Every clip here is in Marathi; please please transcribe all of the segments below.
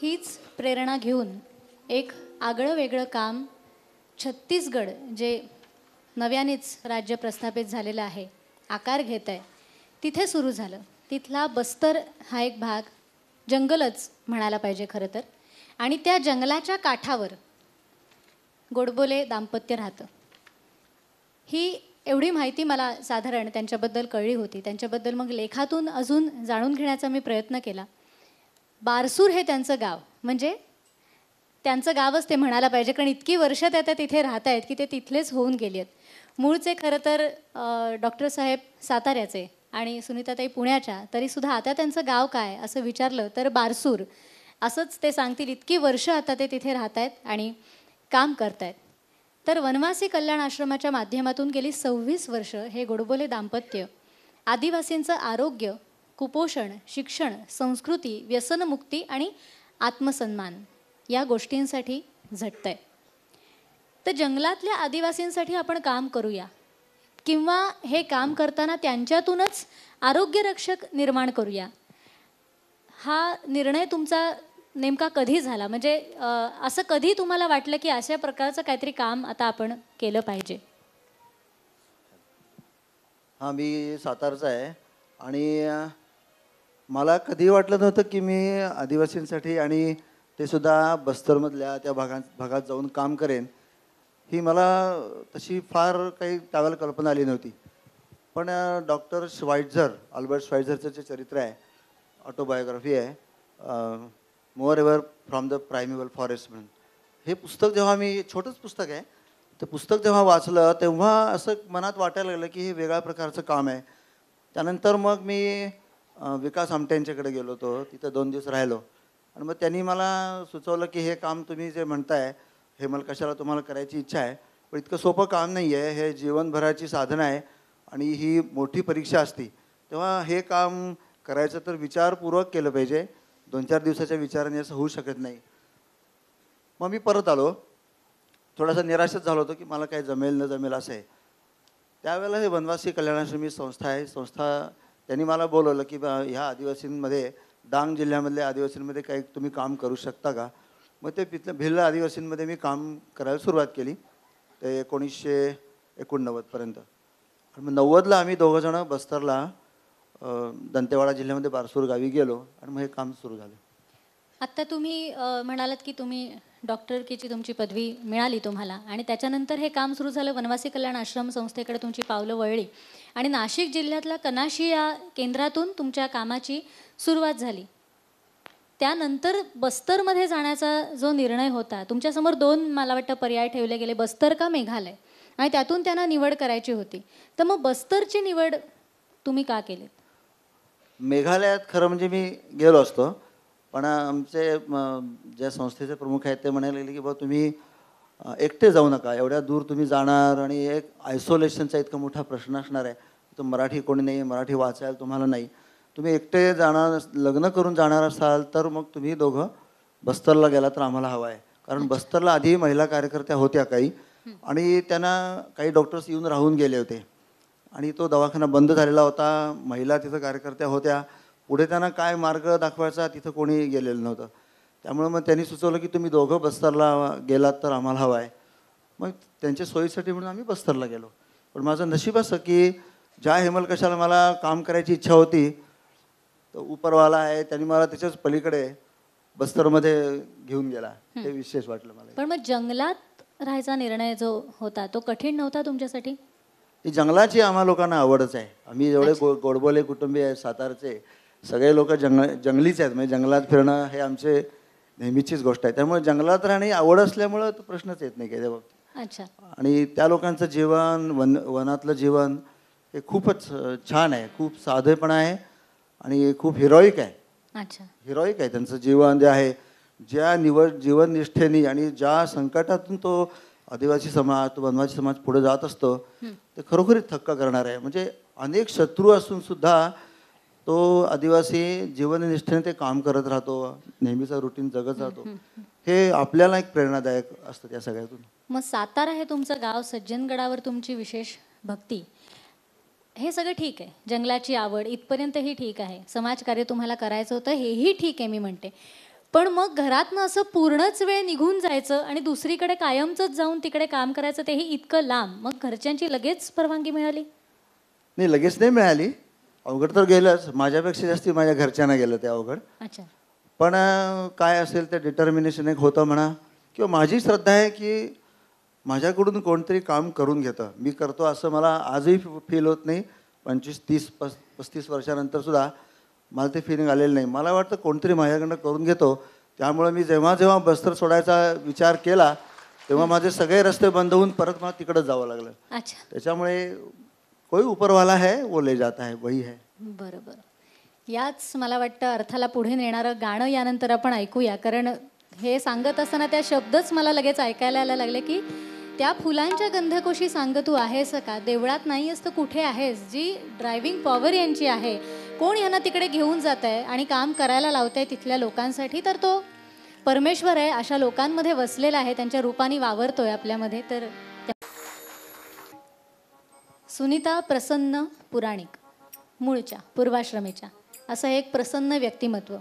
हीच प्रेरणा घेऊन एक आगळं वेगळं काम छत्तीसगड जे नव्यानेच राज्य प्रस्थापित झालेलं आहे, आकार घेत आहे, तिथे सुरू झालं. तिथला बस्तर हा एक भाग जंगलच म्हणायला पाहिजे खरं तर. आणि त्या जंगलाच्या काठावर गोडबोले दाम्पत्य राहतं. ही एवढी माहिती मला साधारण त्यांच्याबद्दल कळली होती. त्यांच्याबद्दल मग लेखातून अजून जाणून घेण्याचा मी प्रयत्न केला. बारसूर हे त्यांचं गाव, म्हणजे त्यांचं गावच ते म्हणायला पाहिजे, कारण इतकी वर्ष त्या तिथे राहत आहेत की ते तिथलेच होऊन गेली आहेत. मूळचे खरं तर डॉक्टर साहेब साताऱ्याचे आणि सुनीताताई पुण्याच्या, तरीसुद्धा आता त्यांचं गाव काय असं विचारलं तर बारसूर असंच ते सांगतील. इतकी वर्ष आता ते तिथे राहत आहेत आणि काम करत आहेत. तर वनवासी कल्याण आश्रमाच्या माध्यमातून गेली 26 वर्ष हे गोडबोले दाम्पत्य आदिवासींचं आरोग्य, कुपोषण, शिक्षण, संस्कृती, व्यसनमुक्ती आणि आत्मसन्मान या गोष्टींसाठी झटत आहे. तर जंगलातल्या आदिवासींसाठी आपण काम करूया, किंवा हे काम करताना त्यांच्यातूनच आरोग्यरक्षक निर्माण करूया. हा निर्णय तुमचा नेमका कधी झाला? म्हणजे असं कधी तुम्हाला वाटलं की अशा प्रकारचं काहीतरी काम आता आपण केलं पाहिजे? हां, मी सातारचा आहे आणि मला कधी वाटलं नव्हतं की मी आदिवासींसाठी आणि ते सुद्धा बस्तरमधल्या त्या भागात जाऊन काम करेन. ही मला तशी फार काही त्यावेळेला कल्पना आली नव्हती. पण डॉक्टर श्वाइट्झर, अल्बर्ट श्वाइट्झरचं जे चरित्र आहे, ऑटोबायोग्राफी आहे, moreover from the primeval forest म्हणून, हे पुस्तक जेव्हा मी, छोटंच पुस्तक आहे, ते पुस्तक जेव्हा वाचलं तेव्हा असं मनात वाटायला लागलं की हे वेगळ्या प्रकारचं काम आहे. त्यानंतर मग मी विकास आमटे यांच्याकडे गेलो होतो. तिथं 2 दिवस राहिलो आणि मग त्यांनी मला सुचवलं की हे काम तुम्ही जे म्हणताय, हे मला कशाला तुम्हाला करायची इच्छा आहे, पण इतकं सोपं काम नाही आहे, हे जीवनभराची साधनं आहे आणि ही मोठी परीक्षा असते. तेव्हा हे काम करायचं तर विचारपूर्वक केलं पाहिजे. 2-4 दिवसाच्या विचाराने असं होऊ शकत नाही. मग मी परत आलो. थोडासा निराशच झालो होतो की मला काय जमेल न जमेल असं आहे. त्यावेळेला हे वनवासी कल्याणाश्रमी संस्था आहे. त्यांनी मला बोलवलं की ह्या आदिवासींमध्ये, डांग जिल्ह्यामधल्या आदिवासींमध्ये काही तुम्ही काम करू शकता का? मग ते तिथल्या भिल्ल आदिवासींमध्ये मी काम करायला सुरुवात केली. ते 1989 पर्यंत. आणि मग 90ला आम्ही दोघंजणं बस्तरला, दंतेवाडा जिल्ह्यामध्ये बारसूर गावी गेलो आणि मग हे काम सुरू झालं. आत्ता तुम्ही म्हणालात की तुम्ही डॉक्टरकीची तुमची पदवी मिळाली तुम्हाला, आणि त्याच्यानंतर हे काम सुरू झालं. वनवासी कल्याण आश्रम संस्थेकडे तुमची पावलं वळली आणि नाशिक जिल्ह्यातल्या कनाशी या केंद्रातून तुमच्या कामाची सुरुवात झाली. त्यानंतर बस्तरमध्ये जाण्याचा जो निर्णय होता, तुमच्यासमोर 2 मला वाटतं पर्याय ठेवले गेले, बस्तर का मेघालय, आणि त्यातून त्यांना निवड करायची होती. तर मग बस्तरची निवड तुम्ही का केलीत? मेघालयात खरं म्हणजे मी गेलो असतो, पण आमचे ज्या संस्थेचे प्रमुख आहेत ते म्हणायला लागले की बा तुम्ही एकटे जाऊ नका, एवढ्या दूर तुम्ही जाणार आणि एक आयसोलेशनचा इतका मोठा प्रश्न असणार आहे. तर मराठी कोणी नाही, मराठी वाचायला तुम्हाला नाही, तुम्ही एकटे जाणार, लग्न करून जाणार असाल तर मग तुम्ही दोघं बस्तरला गेला तर आम्हाला हवं आहे. कारण बस्तरला आधी महिला कार्यकर्त्या होत्या काही, आणि त्यांना काही डॉक्टर्स येऊन राहून गेले होते आणि तो दवाखाना बंद झालेला होता. महिला तिथं कार्यकर्त्या होत्या. पुढे त्यांना काय मार्ग दाखवायचा तिथं कोणी गेलेलं नव्हतं. त्यामुळे मग त्यांनी सुचवलं की तुम्ही दोघं बस्तरला गेलात तर आम्हाला हवं आहे. मग त्यांच्या सोयीसाठी म्हणून आम्ही बस्तरला गेलो. पण माझं नशीब असं की ज्या हेमलकशाला मला काम करायची इच्छा होती, तर उपरवाला आहे, त्यांनी मला त्याच्याच पलीकडे बस्तरमध्ये घेऊन गेला. हे विशेष वाटलं मला. पण मग जंगलात राहायचा निर्णय जो होता तो कठीण नव्हता तुमच्यासाठी? ही जंगलाची आम्हा लोकांना आवडच आहे. आम्ही जेवढे गोडबोले कुटुंबीय आहेत सातारचे, सगळे लोक जंगलीच आहेत. म्हणजे जंगलात फिरणं हे आमचे नेहमीचीच गोष्ट आहे. त्यामुळे जंगलात राहणे आवड असल्यामुळं तो प्रश्नच येत नाही काही त्या बाबतीत. अच्छा. आणि त्या लोकांचं जीवन, वनातलं जीवन हे खूपच छान आहे. खूप साधेपणा आहे आणि खूप हिरोईक आहे. अच्छा. हिरोईक आहे त्यांचं जीवन जे आहे. ज्या जीवननिष्ठेने आणि ज्या संकटातून तो आदिवासी समाज, तो वनवासी समाज पुढे जात असतो, ते खरोखरीच थक्क करणार आहे. म्हणजे अनेक शत्रू असून सुद्धा तो आदिवासी जीवननिष्ठेने ते काम करत राहतो, नेहमीचा रुटीन जगत राहतो. हे आपल्याला एक प्रेरणादायक असतं त्या सगळ्यातून. मग सातारा हे तुमचं गाव, सज्जनगडावर तुमची विशेष भक्ती, हे सगळं ठीक आहे. जंगलाची आवड इथपर्यंतही ठीक आहे. समाजकार्य तुम्हाला करायचं होतं हेही ठीक आहे मी म्हणते. पण मग घरातनं असं पूर्णच वेळ निघून जायचं आणि दुसरीकडे कायमचंच जाऊन तिकडे काम करायचं, तेही इतकं लांब. मग घरच्यांची लगेच परवानगी मिळाली? नाही, लगेच नाही मिळाली. अवघड तर गेलंच. माझ्यापेक्षा जास्ती माझ्या घरच्यांना गेलं ते अवघड. अच्छा. पण काय असेल ते डिटर्मिनेशन एक होतं म्हणा, किंवा माझी श्रद्धा आहे की माझ्याकडून कोणतरी काम करून घेतं. मी करतो असं मला आजही फील होत नाही. 25, 30, 35 वर्षानंतर सुद्धा मला ते फिलिंग आलेलं नाही. मला वाटतं कोणतरी माझ्याकडनं करून घेतो. त्यामुळे मी जेव्हा जेव्हा बस्तर सोडायचा विचार केला तेव्हा माझे सगळे रस्ते बंद होऊन परत मला तिकडं जावं लागलं. अच्छा. त्याच्यामुळे कोई ऊपरवाला है वो ले जाता है, वही है. बरोबर. याच मला वाटतं अर्थाला पुढे नेणारं गाणं यानंतर आपण ऐकूया. कारण हे सांगत असताना त्या शब्दच मला लगेच ऐकायला यायला लागले की त्या फुलांच्या गंधकोशी सांग तू आहेस का, देवळात नाही असतं कुठे आहेस, जी ड्रायव्हिंग पॉवर यांची आहे. कोण यांना तिकडे घेऊन जात आहे आणि काम करायला लावत आहे तिथल्या लोकांसाठी, तर तो परमेश्वर आहे. अशा लोकांमध्ये वसलेला आहे, त्यांच्या रूपाने वावरतोय आपल्यामध्ये. तर सुनीता प्रसन्न पुराणिक, मूळच्या पूर्वाश्रमीच्या, असं एक प्रसन्न व्यक्तिमत्व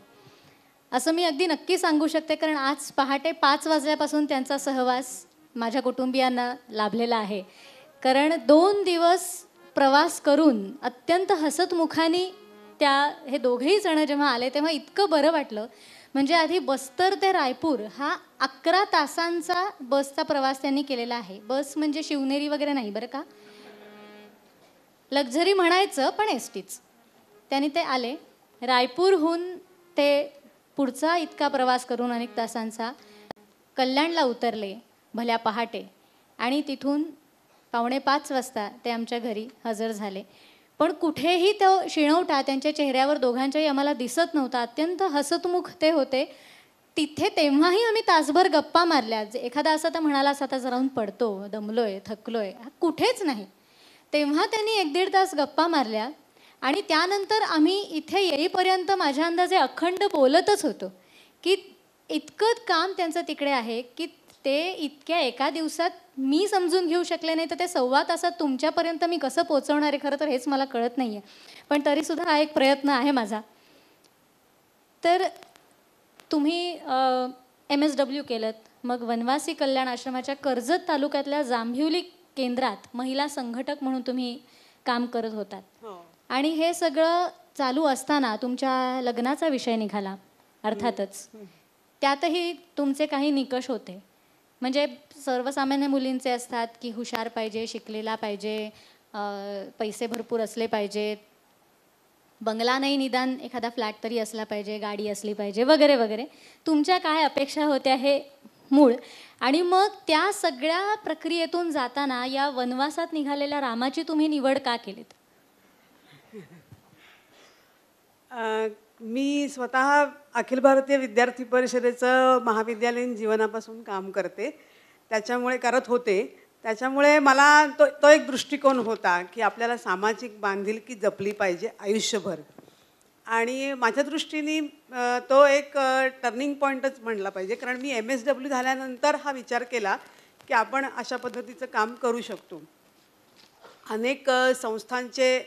असं मी अगदी नक्की सांगू शकते. कारण आज पहाटे 5 वाजल्यापासून त्यांचा सहवास माझ्या कुटुंबियांना लाभलेला आहे. कारण 2 दिवस प्रवास करून अत्यंत हसतमुखाने हे दोघेही जण जेव्हा आले तेव्हा इतकं बरं वाटलं. म्हणजे आधी बस्तर ते रायपूर हा 11 तासांचा बसचा प्रवास त्यांनी केलेला आहे. बस म्हणजे शिवनेरी वगैरे नाही बरं का, लक्झरी म्हणायचं पण एसटीच. त्यांनी ते आले रायपूरहून ते पुढचा इतका प्रवास करून अनेक तासांचा कल्याणला उतरले भल्या पहाटे आणि तिथून 4:45 वाजता ते आमच्या घरी हजर झाले. पण कुठेही तो शिणवटा त्यांच्या चेहऱ्यावर दोघांच्याही आम्हाला दिसत नव्हता. अत्यंत हसतमुख ते होते तिथे. तेव्हाही आम्ही तासभर गप्पा मारल्या. एखादा असा तर म्हणाला असा आता राहून पडतो, दमलोय, थकलोय, कुठेच नाही. तेव्हा त्यांनी 1-1.5 तास गप्पा मारल्या आणि त्यानंतर आम्ही इथे येईपर्यंत माझ्या अंदाजे अखंड बोलतच होतो की इतकं काम त्यांचं तिकडे आहे की ते इतक्या एका दिवसात मी समजून घेऊ शकले नाही, तर ते 1.25 तासात तुमच्यापर्यंत मी कसं पोहोचवणार आहे खरं तर हेच मला कळत नाही आहे. पण तरीसुद्धा हा एक प्रयत्न आहे माझा. तर तुम्ही MSW केलं, मग वनवासी कल्याण आश्रमाच्या कर्जत तालुक्यातल्या जांभिवली केंद्रात महिला संघटक म्हणून तुम्ही काम करत होतात. आणि हे सगळं चालू असताना तुमच्या लग्नाचा विषय निघाला अर्थातच. त्यातही तुमचे काही निकष होते. म्हणजे सर्वसामान्य मुलींचे असतात की हुशार पाहिजे, शिकलेला पाहिजे, पैसे भरपूर असले पाहिजेत, बंगला नाही निदान एखादा फ्लॅट तरी असला पाहिजे, गाडी असली पाहिजे वगैरे वगैरे. तुमच्या काय अपेक्षा होत्या हे मूळ. आणि मग त्या सगळ्या प्रक्रियेतून जाताना या वनवासात निघालेल्या रामाची तुम्ही निवड का केलीत? मी स्वतः अखिल भारतीय विद्यार्थी परिषदेचं महाविद्यालयीन जीवनापासून काम करते. करत होते. त्याच्यामुळे मला तो एक दृष्टिकोन होता की आपल्याला सामाजिक बांधिलकी जपली पाहिजे आयुष्यभर. आणि माझ्या दृष्टीने तो एक टर्निंग पॉईंटच म्हणला पाहिजे. कारण मी MSW झाल्यानंतर हा विचार केला की आपण अशा पद्धतीचं काम करू शकतो. अनेक संस्थांचे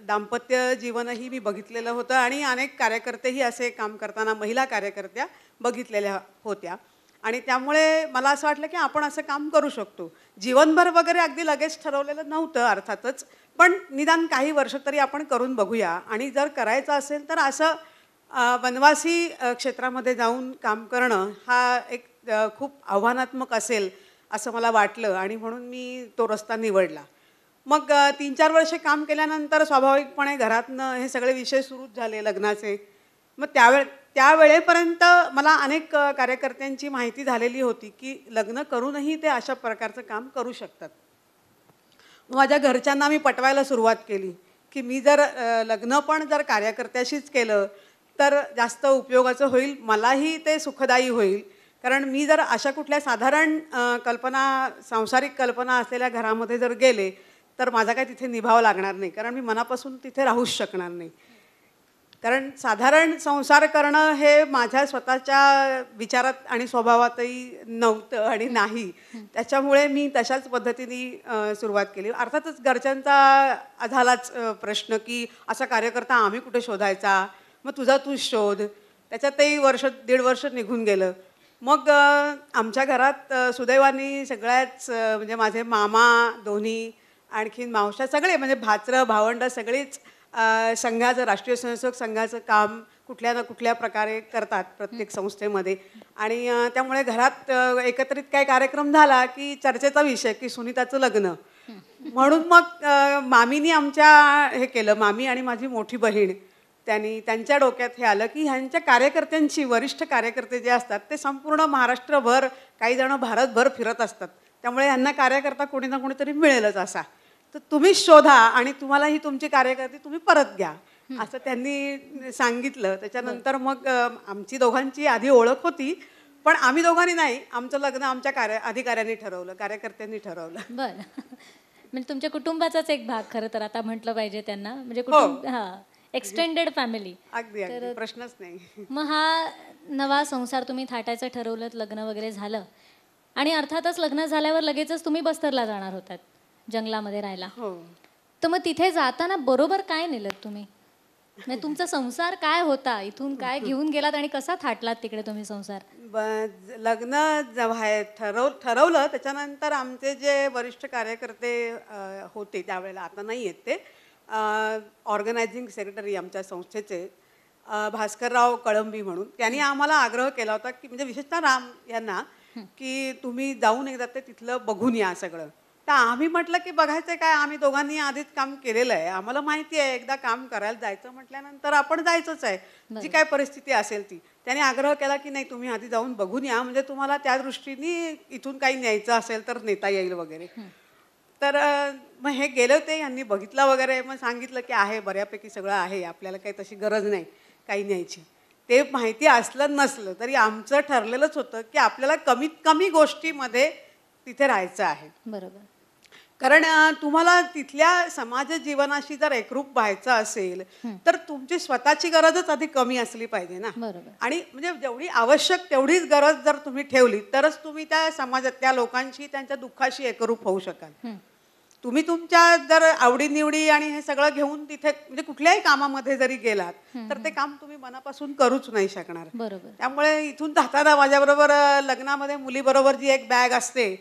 दाम्पत्य जीवनही मी बघितलेलं होतं आणि अनेक कार्यकर्तेही असे काम करताना, महिला कार्यकर्त्या बघितलेल्या होत्या. आणि त्यामुळे मला असं वाटलं की आपण असं काम करू शकतो. जीवनभर वगैरे अगदी लगेच ठरवलेलं नव्हतं अर्थातच, पण निदान काही वर्ष तरी आपण करून बघूया. आणि जर करायचं असेल तर असं वनवासी क्षेत्रामध्ये जाऊन काम करणं हा एक खूप आव्हानात्मक असेल असं मला वाटलं आणि म्हणून मी तो रस्ता निवडला. मग 3-4 वर्षे काम केल्यानंतर स्वाभाविकपणे घरातनं हे सगळे विषय सुरूच झाले लग्नाचे. मग त्यावेळेपर्यंत मला अनेक कार्यकर्त्यांची माहिती झालेली होती की लग्न करूनही ते अशा प्रकारचं काम करू शकतात. माझ्या घरच्यांना मी पटवायला सुरुवात केली की मी जर लग्न पण जर कार्यकर्त्याशीच केलं तर जास्त उपयोगाचं होईल, मलाही ते सुखदायी होईल. कारण मी जर अशा कुठल्या साधारण सांसारिक कल्पना असलेल्या घरामध्ये जर गेले तर माझा काय तिथे निभाव लागणार नाही. कारण मी मनापासून तिथे राहूच शकणार नाही. कारण साधारण संसार करणं हे माझ्या स्वतःच्या विचारात आणि स्वभावातही नव्हतं आणि नाही. त्याच्यामुळे मी तशाच पद्धतीने सुरुवात केली. अर्थातच घरच्यांचा झालाच प्रश्न की असा कार्यकर्ता आम्ही कुठे शोधायचा, मग तुझा तूच शोध. त्याच्यातही वर्ष 1.5 वर्ष निघून गेलं. मग आमच्या घरात सुदैवाने सगळ्याच म्हणजे माझे मामा दोन्ही, आणखीन मावश्या सगळे म्हणजे भाचरं भावंडं सगळीच संघाचं, राष्ट्रीय स्वयंसेवक संघाचं काम कुठल्या ना कुठल्या प्रकारे करतात प्रत्येक संस्थेमध्ये. आणि त्यामुळे घरात एकत्रित काही कार्यक्रम झाला की चर्चेचा विषय की सुनीताचं लग्न. म्हणून मग मामीनी आमच्या हे केलं, मामी आणि माझी मोठी बहीण, त्यांच्या डोक्यात हे आलं की ह्यांच्या कार्यकर्त्यांची, वरिष्ठ कार्यकर्ते जे असतात ते संपूर्ण महाराष्ट्रभर, काही जण भारतभर फिरत असतात, त्यामुळे ह्यांना कार्यकर्ता कोणी ना कोणीतरी मिळेलच असा. तर तुम्हीच शोधा आणि तुम्हाला ही तुमची कार्यकर्ते तुम्ही परत घ्या असं त्यांनी सांगितलं. त्याच्यानंतर मग आमची दोघांची आधी ओळख होती, पण आम्ही दोघांनी नाही, आमचं लग्न आमच्या अधिकाऱ्यांनी ठरवलं, कार्यकर्त्यांनी ठरवलं. बरं. म्हणजे तुमच्या कुटुंबाचाच एक भाग खरं तर आता म्हटलं पाहिजे त्यांना, म्हणजे हो. हां, एक्सटेंडेड फॅमिली. अगदी अगदी प्रश्नच नाही. मग हा नवा संसार तुम्ही थाटायचं ठरवलं, लग्न वगैरे झालं आणि अर्थातच लग्न झाल्यावर लगेचच तुम्ही बस्तरला जाणार होतात जंगलामध्ये राहायला. हो. तर मग तिथे जाताना बरोबर काय नेलं तुम्ही? म्हणजे तुमचा संसार काय होता, इथून काय घेऊन गेलात आणि कसा थाटलात तिकडे तुम्ही संसार? लग्न ठरवलं त्याच्यानंतर आमचे जे वरिष्ठ कार्यकर्ते होते त्यावेळेला, आता नाही आहेत ते, ऑर्गनायझिंग सेक्रेटरी आमच्या संस्थेचे भास्करराव कळंबी म्हणून, त्यांनी आम्हाला आग्रह केला होता की म्हणजे विशेषतः राम यांना की तुम्ही जाऊन एकदा ते तिथलं बघून या सगळं. तर आम्ही म्हटलं की बघायचं काय, आम्ही दोघांनी आधीच काम केलेलं आहे, आम्हाला माहिती आहे, एकदा काम करायला जायचं म्हटल्यानंतर आपण जायचंच आहे, जी काय परिस्थिती असेल ती. त्याने आग्रह केला की नाही तुम्ही आधी जाऊन बघून या, म्हणजे तुम्हाला त्या दृष्टीने इथून काही न्यायचं असेल तर नेता येईल वगैरे. तर मग हे गेले होते, यांनी बघितलं वगैरे, मग सांगितलं की आहे बऱ्यापैकी सगळं आहे, आपल्याला काही तशी गरज नाही काही न्यायची. ते माहिती असलं नसलं तरी आमचं ठरलेलंच होतं की आपल्याला कमीत कमी गोष्टीमध्ये तिथे राहायचं आहे. बरोबर. कारण तुम्हाला तिथल्या समाज जीवनाशी जर एकरूप व्हायचं असेल तर तुमची स्वतःची गरजच आधी कमी असली पाहिजे ना. बरोबर. आणि म्हणजे जेवढी आवश्यक तेवढीच गरज जर तुम्ही ठेवली तरच तुम्ही त्या समाजातल्या लोकांशी, त्यांच्या दुःखाशी एकरूप होऊ शकाल. तुम्ही तुमच्या जर आवडीनिवडी आणि हे सगळं घेऊन तिथे म्हणजे कुठल्याही कामामध्ये जरी गेलात तर ते काम तुम्ही मनापासून करूच नाही शकणार. बरोबर. त्यामुळे इथून जाताना माझ्याबरोबर लग्नामध्ये मुलीबरोबर जी एक बॅग असते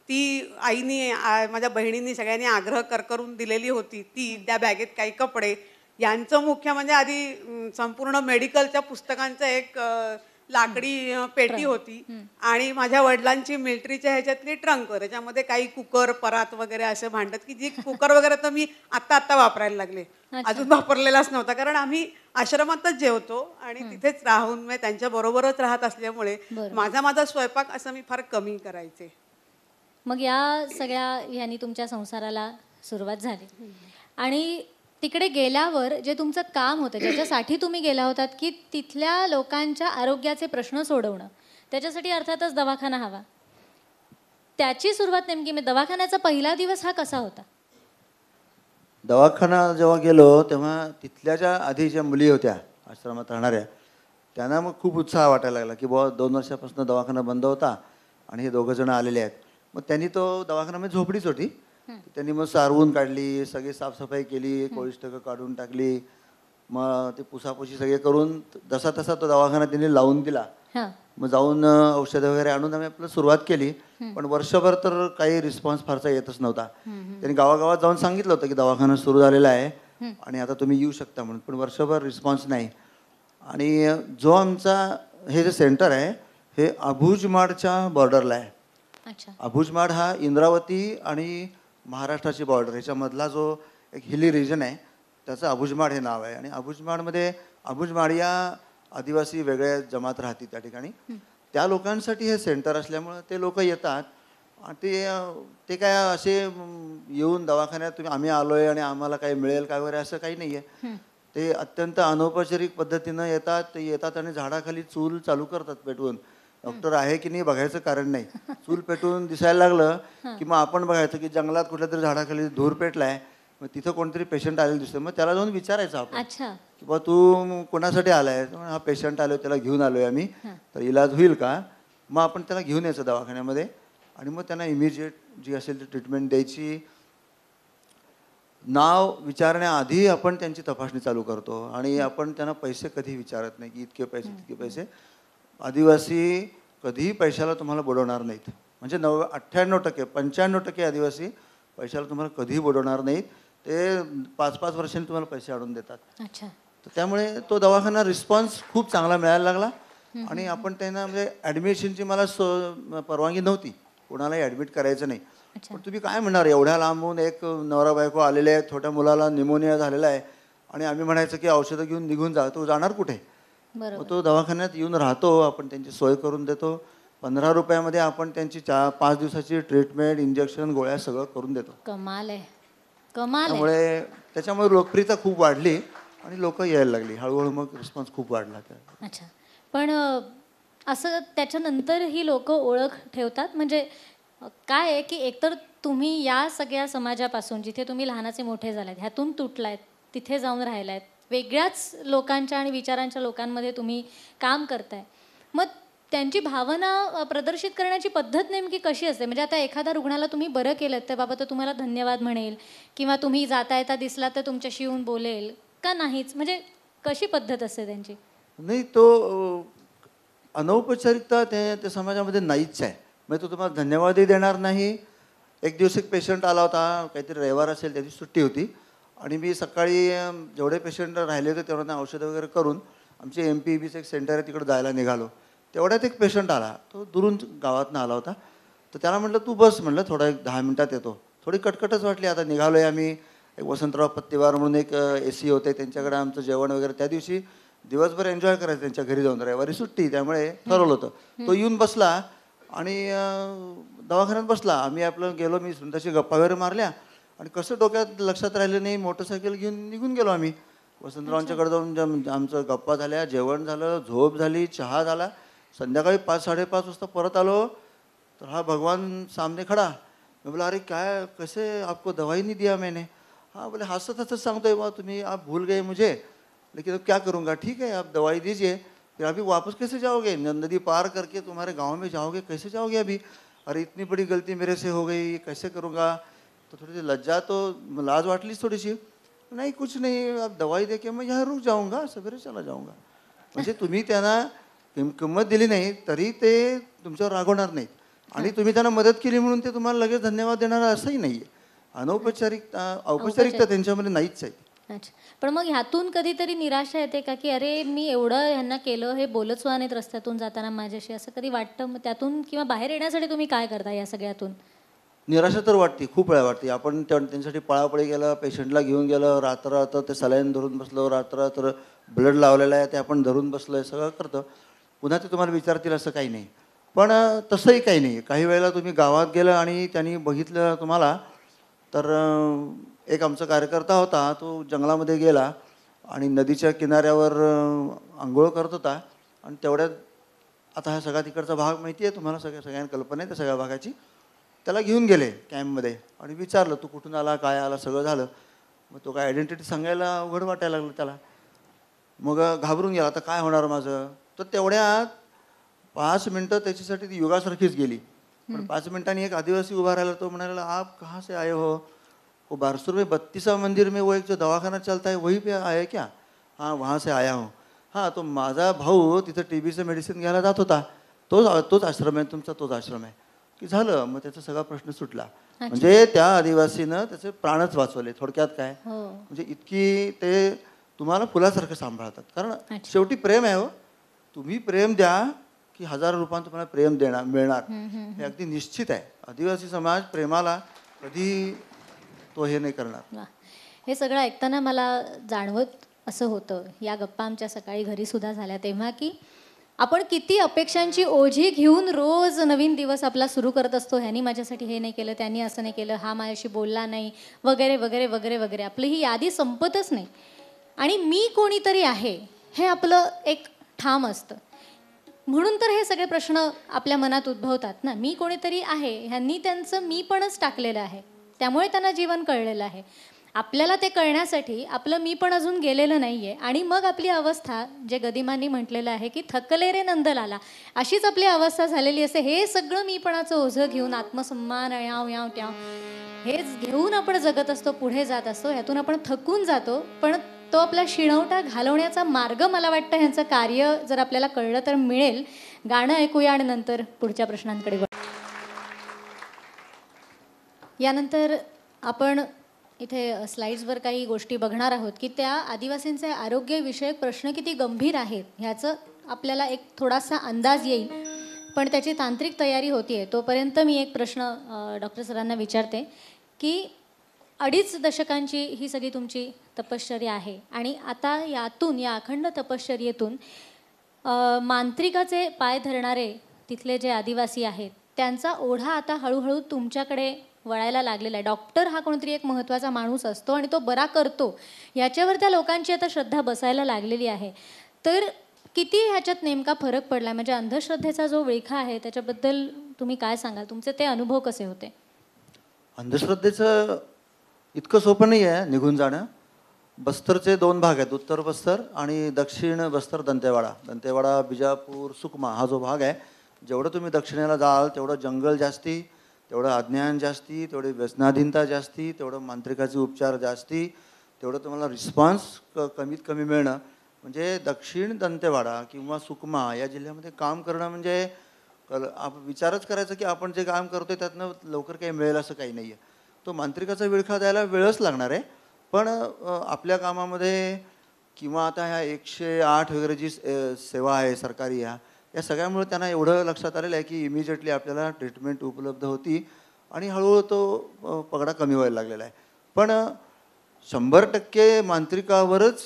ती आईनी, माझ्या बहिणींनी सगळ्यांनी आग्रह करून दिलेली होती. त्या बॅगेत काही कपडे, यांचं मुख्य म्हणजे आधी संपूर्ण मेडिकलच्या पुस्तकांचं एक लाकडी पेटी होती आणि माझ्या वडिलांची मिलिटरीच्या ह्याच्यातली ट्रंक, त्याच्यामध्ये काही कुकर, परात वगैरे असं भांडत की जी कुकर वगैरे तर मी आत्ता वापरायला लागले, अजून वापरलेलाच नव्हता, कारण आम्ही आश्रमातच जेवतो आणि तिथेच राहून मी त्यांच्या बरोबरच राहत असल्यामुळे माझा स्वयंपाक असं मी फार कमी करायचे. मग या सगळ्या ह्यांनी तुमच्या संसाराला सुरुवात झाली आणि तिकडे गेल्यावर जे तुमचं काम होतं, ज्याच्यासाठी तुम्ही गेला होतात की तिथल्या लोकांच्या आरोग्याचे प्रश्न सोडवणं, त्याच्यासाठी अर्थातच दवाखाना हवा, त्याची सुरुवात नेमकी मी दवाखान्याचा पहिला दिवस हा कसा होता? दवाखाना जेव्हा गेलो तेव्हा तिथल्या ज्या आधी ज्या मुली होत्या आश्रमात राहणाऱ्या, त्यांना मग खूप उत्साह वाटायला लागला की बुवा 2 वर्षापासून दवाखाना बंद होता आणि हे 2 जण आलेले आहेत. मग त्यांनी तो दवाखान्यामध्ये झोपडीच होती, त्यांनी मग सारवून काढली, सगळी साफसफाई केली, कोळिष्टकं काढून टाकली, मग ते पुसापुशी सगळे करून जसा तसा तो दवाखाना त्यांनी लावून दिला. मग जाऊन औषधं वगैरे आणून आम्ही आपलं सुरुवात केली. पण वर्षभर तर काही रिस्पॉन्स फारसा येतच नव्हता. त्यांनी गावागावात जाऊन सांगितलं होतं की दवाखाना सुरू झालेला आहे आणि आता तुम्ही येऊ शकता म्हणून, पण वर्षभर रिस्पॉन्स नाही. आणि जो आमचा हे जे सेंटर आहे हे अबुजमाडच्या बॉर्डरला आहे. अबुजमाड हा इंद्रावती आणि महाराष्ट्राची बॉर्डर, ह्याच्यामधला जो एक हिली रिजन आहे त्याचं अबुजमाड हे नाव आहे. आणि अबुजमाडमध्ये अबुजमाड या आदिवासी वेगळ्या जमात राहते त्या ठिकाणी. त्या लोकांसाठी हे सेंटर असल्यामुळं ते लोक येतात आणि ते काय असे येऊन दवाखान्यात तुम्ही आम्ही आलो आहे आणि आम्हाला काही मिळेल का वगैरे असं काही नाही आहे. ते अत्यंत अनौपचारिक पद्धतीनं येतात. ते येतात आणि झाडाखाली चूल चालू करतात पेटवून. डॉक्टर आहे की नाही बघायचं कारण नाही, चूल पेटून दिसायला लागलं की मग आपण बघायचं की जंगलात कुठल्या तरी झाडाखाली धूर पेटलाय, मग तिथं कोणतरी पेशंट आलेलं दिसतं, मग त्याला जाऊन विचारायचं आपण की बा तू कोणासाठी आलाय, हा पेशंट आलोय, त्याला घेऊन आलोय आम्ही, तर इलाज होईल का. मग आपण त्याला घेऊन यायचं दवाखान्यामध्ये आणि मग त्यांना इमिजिएट जी असेल ती ट्रीटमेंट द्यायची. नाव विचारण्याआधी आपण त्यांची तपासणी चालू करतो आणि आपण त्यांना पैसे कधी विचारत नाही की इतके पैसे तितके पैसे. आदिवासी कधीही पैशाला तुम्हाला बुडवणार नाहीत. म्हणजे 98% 95% आदिवासी पैशाला तुम्हाला कधीही बुडवणार नाहीत. ते 5-5 वर्षांनी तुम्हाला पैसे आणून देतात. अच्छा. तर त्यामुळे तो दवाखाना रिस्पॉन्स खूप चांगला मिळायला लागला आणि आपण त्यांना म्हणजे ॲडमिशनची मला परवानगी नव्हती, कोणालाही ॲडमिट करायचं नाही. पण तुम्ही काय म्हणणार, एवढ्या लांबून एक नवरा बायको आलेले आहेत, छोट्या मुलाला निमोनिया झालेला आहे आणि आम्ही म्हणायचं की औषधं घेऊन निघून जा, तो जाणार कुठे? मग तो दवाखान्यात येऊन राहतो, आपण त्यांची सोय करून देतो. 15 रुपयामध्ये आपण त्यांची 5 दिवसाची ट्रीटमेंट, इंजेक्शन, गोळ्या सगळं करून देतो. कमाल आहे, कमाल आहे. त्यामुळे त्याच्यामुळे लोकप्रियता खूप वाढली आणि लोक यायला लागली. हळूहळू मग रिस्पॉन्स खूप वाढला. अच्छा. पण असं त्याच्यानंतर ही लोक ओळख ठेवतात. म्हणजे काय आहे की एकतर तुम्ही या सगळ्या समाजापासून जिथे तुम्ही लहानाचे मोठे झालात ह्यातून तुटलायत, तिथे जाऊन राहिलायत, वेगळ्याच लोकांच्या आणि विचारांच्या लोकांमध्ये तुम्ही काम करताय. मग त्यांची भावना प्रदर्शित करण्याची पद्धत नेमकी कशी असते? म्हणजे आता एखाद्या रुग्णाला तुम्ही बरं केलं तर बाबा तो तुम्हाला धन्यवाद म्हणेल किंवा तुम्ही जाता येता दिसला तर तुमच्याशी येऊन बोलेल का नाहीच? म्हणजे कशी पद्धत असते त्यांची? नाही, तो अनौपचारिकता त्या समाजामध्ये नाहीच आहे. म्हणजे तो तुम्हाला धन्यवादही देणार नाही. एक दिवस एक पेशंट आला होता, काहीतरी रविवार असेल, त्याची सुट्टी होती आणि मी सकाळी जेवढे पेशंट राहिले होते तेवढ्यांना औषधं वगैरे करून आमचे MPEBचं एक सेंटर आहे तिकडे जायला निघालो. तेवढ्यात एक पेशंट आला, तो दुरून गावातनं आला होता. तर त्याला म्हटलं तू बस, म्हटलं थोडा 10 मिनिटात येतो. थोडी कटकटच वाटली. आता निघालो आहे आम्ही. एक वसंतराव पत्तेवार म्हणून एक AC होते, त्यांच्याकडे आमचं जेवण वगैरे त्या दिवशी दिवसभर एन्जॉय करायचं त्यांच्या घरी जाऊन. रविवारी सुट्टी, त्यामुळे ठरवलं होतं. तो येऊन बसला आणि दवाखान्यात बसला. आम्ही आपलं गेलो, मी सुंदरशी गप्पा वगैरे मारल्या आणि कसं डोक्यात लक्षात राहिलं नाही, मोटरसायकल घेऊन निघून गेलो आम्ही. वसंतरावांच्याकडे जाऊन आमचं गप्पा झाल्या, जेवण झालं, झोप झाली, चहा झाला. संध्याकाळी 5-5:30 वाजता परत आलो तर हा भगवान सामने खड़ा. मैं बोला अरे क्या, कैसे आपको दवाई नहीं दिया मैंने? हाँ बोले, हंसत हंसत सांगतोय बा तुम्ही, आप भूल गए मुझे, लेकिन अब क्या करूँगा, ठीक है आप दवाई दीजिए, फिर अभी वापस कैसे जाओगे, नदी पार करके तुम्हारे गांव में जाओगे, कैसे जाओगे अभी? अरे इतनी बड़ी गलती मेरे से हो गई, कैसे करूँगा? तो थोड़ी सी लज्जा, तो लाज वाटलीच थोडीशी. नहीं कुछ नहीं, आप दवाई दे के मैं यहाँ रुक जाऊँगा, सवेरे चला जाऊँगा. म्हणजे तुम्ही त्यांना किंमत दिली नाही तरी ते तुमच्यावर रागवणार नाहीत आणि तुम्ही त्यांना मदत केली म्हणून ते तुम्हाला लगेच धन्यवाद देणार असंही नाही आहे. औपचारिकता त्यांच्यामध्ये नाहीच आहे. अच्छा. पण मग ह्यातून कधीतरी निराशा येते का की अरे मी एवढं ह्यांना केलं, हे बोलत सुद्धा नाहीत रस्त्यातून जाताना माझ्याशी, असं कधी वाटतं? मग त्यातून किंवा बाहेर येण्यासाठी तुम्ही काय करता या सगळ्यातून? निराशा तर वाटते, खूप वेळा वाटते. आपण त्यांच्यासाठी पळापळी गेलं, पेशंटला घेऊन गेलं, रात्र ते सलाईन धरून बसलो, रात्र ब्लड लावलेलं आहे ते आपण धरून बसलो आहे, सगळं करतं. पुन्हा ते तुम्हाला विचारतील असं काही नाही. पण तसंही काही नाही. काही वेळेला तुम्ही गावात गेलं आणि त्यांनी बघितलं तुम्हाला, तर एक आमचा कार्यकर्ता होता, तो जंगलामध्ये गेला आणि नदीच्या किनाऱ्यावर आंघोळ करत होता आणि तेवढ्यात, आता हा सगळा तिकडचा भाग माहिती आहे तुम्हाला, सगळ्यांना कल्पना आहे त्या सगळ्या भागाची. त्याला घेऊन गेले कॅम्पमध्ये आणि विचारलं तू कुठून आला, काय आला, सगळं झालं. मग तो काय आयडेंटिटी सांगायला अवघड वाटायला लागलं त्याला. मग घाबरून गेला, आता काय होणार माझं. तर तेवढ्यात 5 मिनटं त्याच्यासाठी ती युगासारखीच गेली. पण 5 मिनिटांनी एक आदिवासी उभा राहिला. तो म्हणाला आप कहाँ से आए हो? वो बारसूर में 32वां मंदिर में वो एक जो दवाखाना चलता है वहीं पे आए क्या? हाँ वहाँ से आया हूँ. हां, तो माझा भाऊ तिथं TBचं मेडिसिन घ्यायला जात होता, तोच आश्रम आहे तुमचा, तोच आश्रम आहे. की झालं, मग त्याचा सगळा प्रश्न सुटला. म्हणजे त्या आदिवासीनं त्याचे प्राणच वाचवले. थोडक्यात काय, म्हणजे इतकी ते तुम्हाला फुलासारखं सांभाळतात. कारण शेवटी प्रेम आहे हो. तुम्ही प्रेम द्या की हजारो रुपयांत तुम्हाला प्रेम मिळणार, हे अगदी निश्चित आहे. आदिवासी समाज प्रेमाला कधी तो हे नाही करणार. हे सगळं ऐकताना मला जाणवत असं होतं, या गप्पा आमच्या सकाळी घरी सुद्धा झाल्या तेव्हा, की आपण किती अपेक्षांची ओझी घेऊन रोज नवीन दिवस आपला सुरू करत असतो. ह्यानी माझ्यासाठी हे नाही केलं, त्यांनी असं नाही केलं, हा माझ्याशी बोलला नाही, वगैरे वगैरे वगैरे वगैरे. आपली ही यादी संपतच नाही. आणि मी कोणीतरी आहे हे आपलं एक ठाम असतं. म्हणून तर हे सगळे प्रश्न आपल्या मनात उद्भवतात ना. मी कोणीतरी आहे, ह्यांनी त्यांचं मी पणच टाकलेलं आहे, त्यामुळे त्यांना जीवन कळलेलं आहे. आपल्याला ते कळण्यासाठी आपलं मी पण अजून गेलेलं नाही आहे. आणि मग आपली अवस्था, जे गदिमांनी म्हटलेलं आहे की थकले रे नंदलाला, अशीच आपली अवस्था झालेली असते. हे सगळं मीपणाचं ओझं घेऊन आत्मसन्मान याव याव ट्याव हेच घेऊन आपण जगत असतो, पुढे जात असतो, ह्यातून आपण थकून जातो. पण तो आपला शिणवठा घालवण्याचा मार्ग मला वाटतं ह्यांचं कार्य जर आपल्याला कळलं तर मिळेल. गाणं ऐकूया आणि नंतर पुढच्या प्रश्नांकडे वळू. यानंतर आपण इथे स्लाईड्सवर काही गोष्टी बघणार आहोत की त्या आदिवासींचे आरोग्यविषयक प्रश्न किती गंभीर आहेत ह्याचं आपल्याला एक थोडासा अंदाज येईल. पण त्याची तांत्रिक तयारी होती आहे. तोपर्यंत मी एक प्रश्न डॉक्टर सरांना विचारते की 2.5 दशकांची ही सगळी तुमची तपश्चर्या आहे आणि आता यातून, या अखंड तपश्चर्येतून मांत्रिकाचे पाय धरणारे तिथले जे आदिवासी आहेत त्यांचा ओढा आता हळूहळू तुमच्याकडे वळायला लागलेला आहे. डॉक्टर हा कोणतरी एक महत्त्वाचा माणूस असतो आणि तो बरा करतो, याच्यावर त्या लोकांची आता श्रद्धा बसायला लागलेली आहे. तर किती ह्याच्यात नेमका फरक पडला, म्हणजे अंधश्रद्धेचा जो विळखा आहे त्याच्याबद्दल तुम्ही काय सांगाल? तुमचे ते अनुभव कसे होते? अंधश्रद्धेचं इतकं सोपं नाही आहे निघून जाणं. बस्तरचे 2 भाग आहेत, उत्तर बस्तर आणि दक्षिण बस्तर. दंतेवाडा, बिजापूर, सुकमा हा जो भाग आहे, जेवढं तुम्ही दक्षिणेला जाल तेवढं जंगल जास्ती, तेवढं अज्ञान जास्ती, तेवढी व्यसनाधीनता जास्ती, तेवढं मांत्रिकाचे उपचार जास्ती, तेवढं तुम्हाला रिस्पॉन्स कमीत कमी मिळणं. म्हणजे दक्षिण दंतेवाडा किंवा सुकमा या जिल्ह्यामध्ये काम करणं म्हणजे विचारच करायचं की आपण जे काम करतोय त्यातनं लवकर काही मिळेल असं काही नाही आहे. तो मांत्रिकाचा विळखा द्यायला वेळच लागणार आहे. पण आपल्या कामामध्ये किंवा आता ह्या 108 वगैरे जी सेवा आहे सरकारी, या सगळ्यामुळे त्यांना एवढं लक्षात आलेलं आहे की इमिजिएटली आपल्याला ट्रीटमेंट उपलब्ध होती आणि हळूहळू तो पगडा कमी व्हायला लागलेला आहे. पण 100% मांत्रिकावरच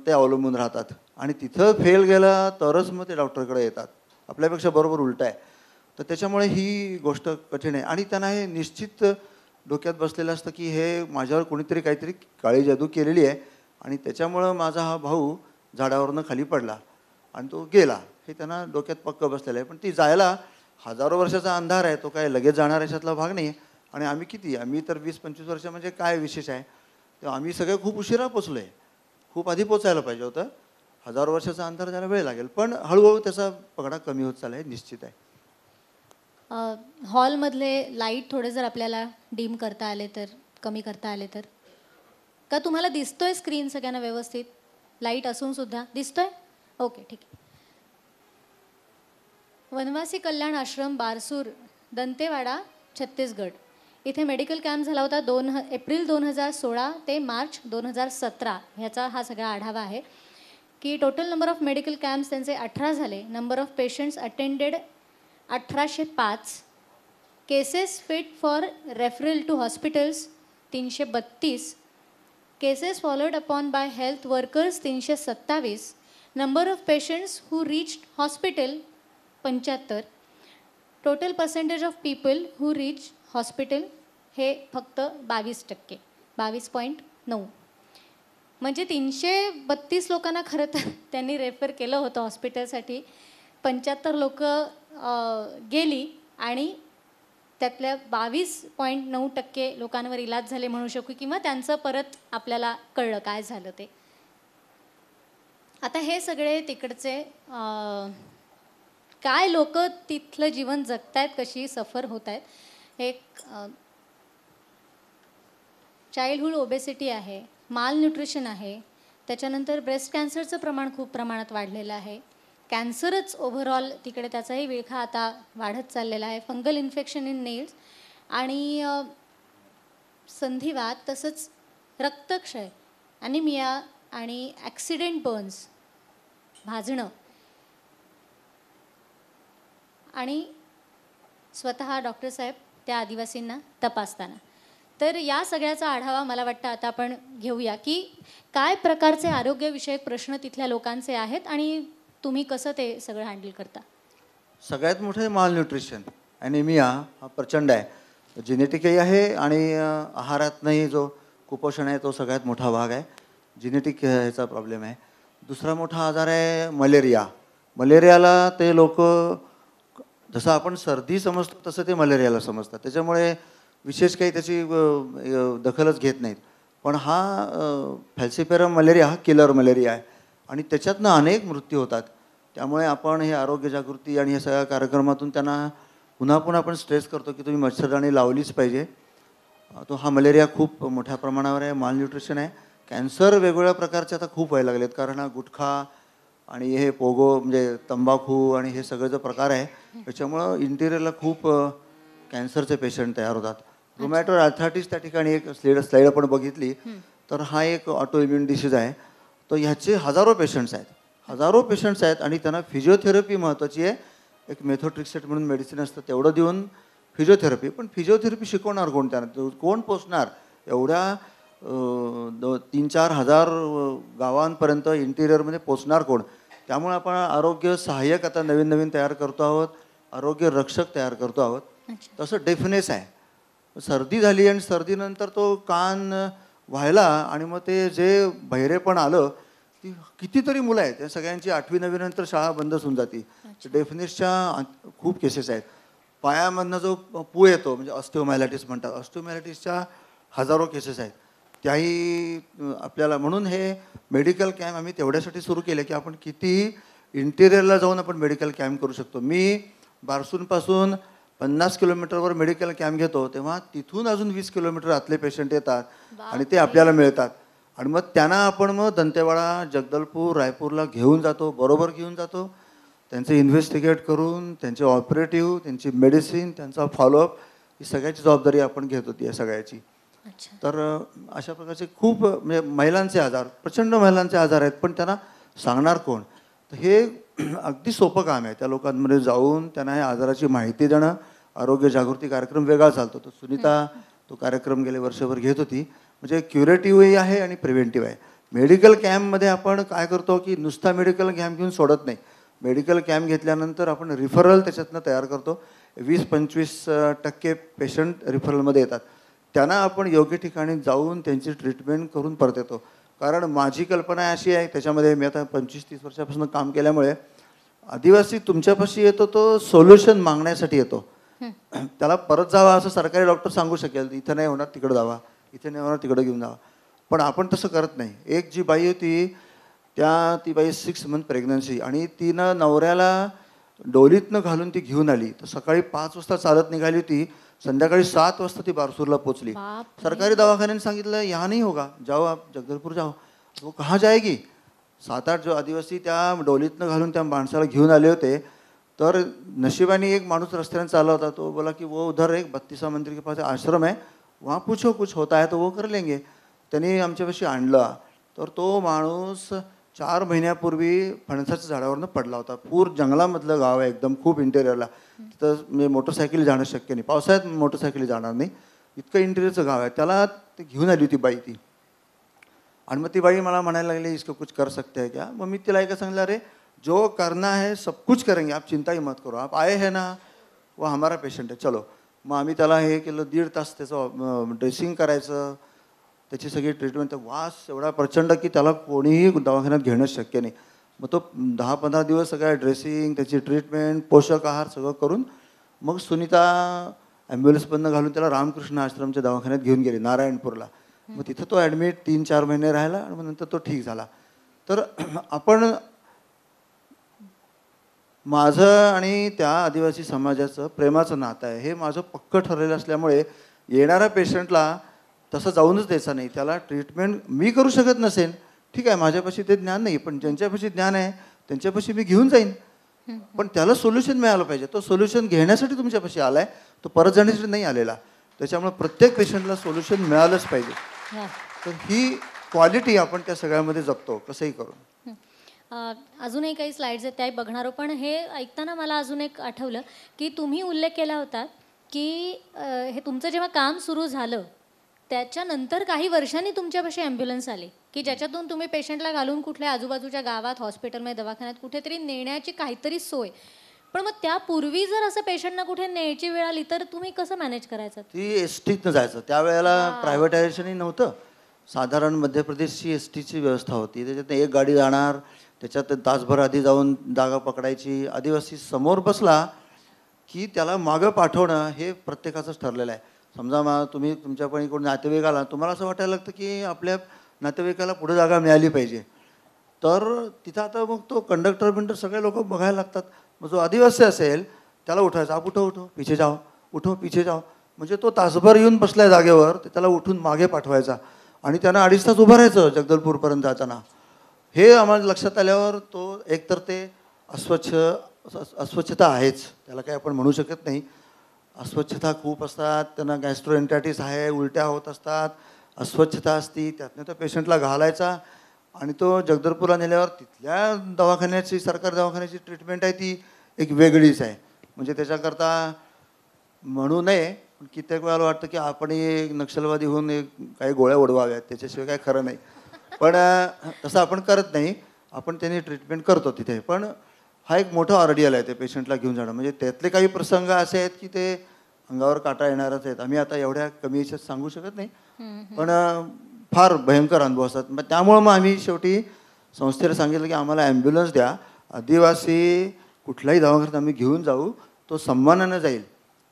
ते अवलंबून राहतात आणि तिथं फेल गेला तरच मग ते डॉक्टरकडे येतात. आपल्यापेक्षा बरोबर उलटं आहे. तर त्याच्यामुळे ही गोष्ट कठीण आहे आणि त्यांना हे निश्चित डोक्यात बसलेलं असतं की हे माझ्यावर कोणीतरी काहीतरी काळी जादू केलेली आहे आणि त्याच्यामुळं माझा हा भाऊ झाडावरनं खाली पडला आणि तो गेला, हे त्यांना डोक्यात पक्कं बसलेलं आहे. पण ती जायला हजारो वर्षाचा अंधार आहे, तो काय लगेच जाणार याच्यातला भाग नाही. आणि आम्ही तर 20-25 वर्ष म्हणजे काय विशेष आहे, तेव्हा आम्ही सगळे खूप उशिरा पोचलो आहे. खूप आधी पोचायला पाहिजे होतं. हजारो वर्षाचा अंतर जायला वेळ लागेल, पण हळूहळू त्याचा पगडा कमी होत चालला आहे, निश्चित आहे. हॉलमधले लाईट थोडे जर आपल्याला डीम करता आले तर, कमी करता आले तर. का तुम्हाला दिसतोय स्क्रीन सगळ्यांना व्यवस्थित? लाईट असून सुद्धा दिसतोय? ओके, ठीक आहे. वनवासी कल्याण आश्रम, बारसूर, दंतेवाडा, छत्तीसगड इथे मेडिकल कॅम्प झाला होता एप्रिल 2016 ते मार्च 2017. ह्याचा हा सगळा आढावा आहे की total number of medical camps त्यांचे 18 झाले. Number of patients attended 1805. Cases fit for referral to hospitals 332. Cases followed upon by health workers 327. Number of patients who reached hospital 75. Total percentage of people who reach hospital हे फक्त 22%, 22.9. म्हणजे 332 लोकांना खरं तर त्यांनी रेफर केलं होतं हॉस्पिटलसाठी. 75 लोक गेली आणि त्यातल्या 22.9% लोकांवर इलाज झाले म्हणू शकू, किंवा त्यांचं परत आपल्याला कळलं काय झालं ते. आता हे सगळे तिकडचे काय लोक तिथलं जीवन जगतायत, कशी सफर होत आहेत. एक चाइल्डहूड ओबेसिटी आहे, माल न्यूट्रिशन आहे, त्याच्यानंतर ब्रेस्ट कॅन्सरचं प्रमाण खूप प्रमाणात वाढलेलं आहे. कॅन्सरच ओव्हरऑल तिकडे त्याचाही विळखा आता वाढत चाललेला आहे. फंगल इन्फेक्शन इन नेल्स आणि संधिवात, तसंच रक्तक्षय, ॲनिमिया आणि ॲक्सिडेंट बर्न्स, भाजणं आणि स्वतः डॉक्टर साहेब त्या आदिवासींना तपासताना. तर या सगळ्याचा आढावा मला वाटतं आता आपण घेऊया की काय प्रकारचे आरोग्यविषयक प्रश्न तिथल्या लोकांचे आहेत आणि तुम्ही कसं ते सगळं हँडल करता. सगळ्यात मोठं माल न्यूट्रिशन, ॲनिमिया हा प्रचंड आहे. जेनेटिकही आहे आणि आहारातनंही जो कुपोषण आहे तो सगळ्यात मोठा भाग आहे. जेनेटिक ह्याचा प्रॉब्लेम आहे. दुसरा मोठा आजार आहे मलेरिया. मलेरियाला ते लोक जसं आपण सर्दी समजतो तसं ते मलेरियाला समजतात. त्याच्यामुळे विशेष काही त्याची दखलच घेत नाहीत. पण हा फॅल्सिपेरम मलेरिया हा किलर मलेरिया आहे आणि त्याच्यातनं अनेक मृत्यू होतात. त्यामुळे आपण हे आरोग्य जागृती आणि या सगळ्या कार्यक्रमातून त्यांना पुन्हा पुन्हा आपण स्ट्रेस करतो की तुम्ही मच्छरदाणी लावलीच पाहिजे. तो हा मलेरिया खूप मोठ्या प्रमाणावर आहे, मालन्यूट्रिशन आहे. कॅन्सर वेगवेगळ्या प्रकारचे आता खूप व्हायला लागलेत, कारण हा गुटखा आणि हे पोगो म्हणजे तंबाखू आणि हे सगळे जो प्रकार आहे त्याच्यामुळं इंटिरियरला खूप कॅन्सरचे पेशंट तयार होतात. रुमॅटॉइड आर्थरायटिस त्या ठिकाणी एक स्लाईड आपण बघितली तर हा एक ऑटो इम्युन डिसीज आहे. तर ह्याचे हजारो पेशंट्स आहेत आणि त्यांना फिजिओथेरपी महत्त्वाची आहे. एक मेथोट्रिक्सेट म्हणून मेडिसिन असतं तेवढं देऊन फिजिओथेरपी, पण फिजिओथेरपी शिकवणार कोण त्यांना, कोण पोचणार एवढ्या 3-4 हजार गावांपर्यंत इंटिरियरमध्ये पोचणार कोण. त्यामुळे आपण आरोग्य सहाय्यक आता नवीन नवीन तयार करतो आहोत, आरोग्य रक्षक तयार करतो आहोत. तसं डेफनेस आहे, सर्दी झाली आणि सर्दीनंतर तो कान व्हायला आणि मग ते जे बहिरेपण आलं, ती कितीतरी मुलं आहेत त्या सगळ्यांची 8वी 9वी नंतर शाळा बंदच होऊन जाते. डेफनेसच्या खूप केसेस आहेत. पायामधनं जो पू येतो म्हणजे ऑस्टिओमायलायटिस म्हणतात, ऑस्टिओमायलायटिसच्या हजारो केसेस आहेत. त्याही आपल्याला, म्हणून हे मेडिकल कॅम्प आम्ही तेवढ्यासाठी सुरू केले की आपण कितीही इंटिरियरला जाऊन आपण मेडिकल कॅम्प करू शकतो. मी बारसूनपासून 50 किलोमीटरवर मेडिकल कॅम्प घेतो तेव्हा तिथून अजून 20 किलोमीटर आतले पेशंट येतात आणि ते आपल्याला मिळतात आणि मग त्यांना आपण मग दंतेवाडा, जगदलपूर, रायपूरला घेऊन जातो, बरोबर घेऊन जातो. त्यांचं इन्व्हेस्टिगेट करून त्यांचे ऑपरेटिव्ह, त्यांची मेडिसिन, त्यांचा फॉलोअप ही सगळ्याची जबाबदारी आपण घेत होती या सगळ्याची. तर अशा प्रकारचे खूप म्हणजे महिलांचे आजार, प्रचंड महिलांचे आजार आहेत, पण त्यांना सांगणार कोण. तर हे अगदी सोपं काम आहे. त्या लोकांमध्ये जाऊन त्यांना या आजाराची माहिती देणं, आरोग्य जागृती कार्यक्रम वेगळा चालतो. तर सुनीता तो कार्यक्रम गेले वर्षभर घेत होती. म्हणजे क्युरेटिव्हही आहे आणि प्रिव्हेंटिव्ह आहे. मेडिकल कॅम्पमध्ये आपण काय करतो की नुसता मेडिकल कॅम्प घेऊन सोडत नाही. मेडिकल कॅम्प घेतल्यानंतर आपण रिफरल त्याच्यातनं तयार करतो. 20-25% पेशंट रिफरलमध्ये येतात. त्यांना आपण योग्य ठिकाणी जाऊन त्यांची ट्रीटमेंट करून परत येतो. कारण माझी कल्पना अशी आहे, त्याच्यामध्ये मी आता 25-30 वर्षापासून काम केल्यामुळे, आदिवासी तुमच्यापाशी येतो तो सोल्युशन मागण्यासाठी येतो. त्याला परत जावा असं सरकारी डॉक्टर सांगू शकेल, इथं नाही होणार तिकडं जावा, इथे नाही होणार तिकडं घेऊन जावा, पण आपण तसं करत नाही. एक जी बाई होती ती बाई 6 मंथ प्रेग्नन्सी आणि तिनं नवऱ्याला डोलीतनं घालून ती घेऊन आली. तर सकाळी 5 वाजता चालत निघाली होती, संध्याकाळी 7 वाजता ती बारसूरला पोचली. सरकारी दवाखान्याने सांगितलं यहाँ नहीं होगा, जाओ आप जगदलपुर जाओ. वो कहाँ जाएगी. 7-8 जो आदिवासी त्या डोलीतनं घालून त्या माणसाला घेऊन आले होते. तर नशिबाने एक माणूस रस्त्याने चालला होता, तो बोला की वो उधर एक 32वां मंदिर के पास आश्रम है, वहाँ पूछो कुछ होता है तो वो कर लेंगे. त्यांनी आमच्यापाशी आणला. तर तो माणूस 4 महिन्यापूर्वी फणसाच्या झाडावरनं पडला होता. पूर जंगलामधलं गाव आहे, एकदम खूप इंटेरियरला. तिथं म्हणजे मोटरसायकली जाणं शक्य नाही, पावसाळ्यात मोटरसायकली जाणार नाही, इतकं इंटेरियरचं गाव आहे. त्याला ते घेऊन आली होती बाई ती. आणि मग ती बाई मला म्हणायला लागली इसको कुछ कर सकते हैं क्या. मग मी तिला एक सांगितलं, अरे जो करना है सब कुछ करेंगे, आप चिंता ही मत करो, आप आए हैं ना, वो हमारा पेशंट है, चलो. मग आम्ही त्याला हे केलं, 1.5 तास त्याचं ड्रेसिंग करायचं, त्याची सगळी ट्रीटमेंट. वास एवढा प्रचंड की त्याला कोणीही दवाखान्यात घेणं शक्य नाही. मग तो 10-15 दिवस सगळ्या ड्रेसिंग, त्याची ट्रीटमेंट, पोषक आहार सगळं करून मग सुनीता ॲम्ब्युलन्समधनं घालून त्याला रामकृष्ण आश्रमच्या दवाखान्यात घेऊन गेली नारायणपूरला. मग तिथं तो ॲडमिट 3-4 महिने राहिला आणि मग नंतर तो ठीक झाला. तर आपण, माझं आणि त्या आदिवासी समाजाचं प्रेमाचं नातं आहे, हे माझं पक्कं ठरलेलं असल्यामुळे येणाऱ्या पेशंटला तसं जाऊनच द्यायचं नाही. त्याला ट्रीटमेंट मी करू शकत नसेन, ठीक आहे, माझ्यापाशी ते ज्ञान नाही, पण ज्यांच्यापाशी ज्ञान आहे त्यांच्यापाशी मी घेऊन जाईन. पण त्याला सोल्युशन मिळालं पाहिजे. तो सोल्युशन घेण्यासाठी तुमच्यापाशी आला आहे, तो परत जाण्यासाठी नाही आलेला. त्याच्यामुळे प्रत्येक पेशंटला सोल्युशन मिळालंच पाहिजे. तर ही क्वालिटी आपण त्या सगळ्यामध्ये जपतो कसंही करून. अजूनही काही स्लाइड्स आहेत त्याही बघणार. पण हे ऐकताना मला अजून एक आठवलं की तुम्ही उल्लेख केला होता की हे तुमचं जेव्हा काम सुरू झालं त्याच्यानंतर काही वर्षांनी तुमच्यापाशी ॲम्ब्युलन्स आली की ज्याच्यातून तुम्ही पेशंटला घालून कुठल्या आजूबाजूच्या गावात, हॉस्पिटलमध्ये, दवाखान्यात कुठेतरी नेण्याची काहीतरी सोय. पण मग त्यापूर्वी जर असं पेशंटना कुठे न्यायची वेळ आली तर तुम्ही कसं मॅनेज करायचं. ती STनं जायचं. त्यावेळेला प्रायव्हेटायझेशनही नव्हतं. साधारण मध्य प्रदेशची STची व्यवस्था होती. त्याच्यात एक गाडी जाणार, त्याच्यात तासभर आधी जाऊन जागा पकडायची. आदिवासी समोर बसला की त्याला मागं पाठवणं हे प्रत्येकाचंच ठरलेलं आहे. समजा तुम्ही तुमच्यापणी कोण नातेवाईक आला, तुम्हाला असं वाटायला लागतं की आपल्या नातेवाईकाला पुढे जागा मिळाली पाहिजे. तर तिथं आता मग तो कंडक्टर सगळे लोक बघायला लागतात. मग जो आदिवासी असेल त्याला उठायचं, आप उठो उठो पीछे जाओ, उठो पीछे जाओ. म्हणजे तो तासभर येऊन बसलाय जागेवर, तर त्याला उठून मागे पाठवायचा आणि त्यानं 2.5 तास उभं राहायचं जगदलपूरपर्यंत जाताना. हे आम्हाला लक्षात आल्यावर तो एकतर ते अस्वच्छता आहेच, त्याला काही आपण म्हणू शकत नाही. अस्वच्छता खूप असतात, त्यांना गॅस्ट्रोएन्टायटिस आहे, उलट्या होत असतात, अस्वच्छता असती, त्यातनं त्या पेशंटला घालायचा आणि तो जगदलपूरला नेल्यावर तिथल्या दवाखान्याची, सरकारी दवाखान्याची ट्रीटमेंट आहे ती एक वेगळीच आहे. म्हणजे त्याच्याकरता म्हणू नये, पण कित्येक वेळेला वाटतं की आपण एक नक्षलवादी होऊन एक काही गोळ्या उडवाव्यात, त्याच्याशिवाय काही खरं नाही. पण तसं आपण करत नाही, आपण त्यांनी ट्रीटमेंट करतो तिथे. पण हा एक मोठा ऑर्डियल आहे ते पेशंटला घेऊन जाणं. म्हणजे त्यातले काही प्रसंग असे आहेत की ते अंगावर काटा येणारच आहेत. आम्ही आता एवढ्या कमी याच्यात सांगू शकत नाही, पण फार भयंकर अनुभव असतात. मग त्यामुळं मग आम्ही शेवटी संस्थेला सांगितलं की आम्हाला ॲम्ब्युलन्स द्या, आदिवासी कुठलाही दवाखान्यात आम्ही घेऊन जाऊ, तो सन्मानानं जाईल.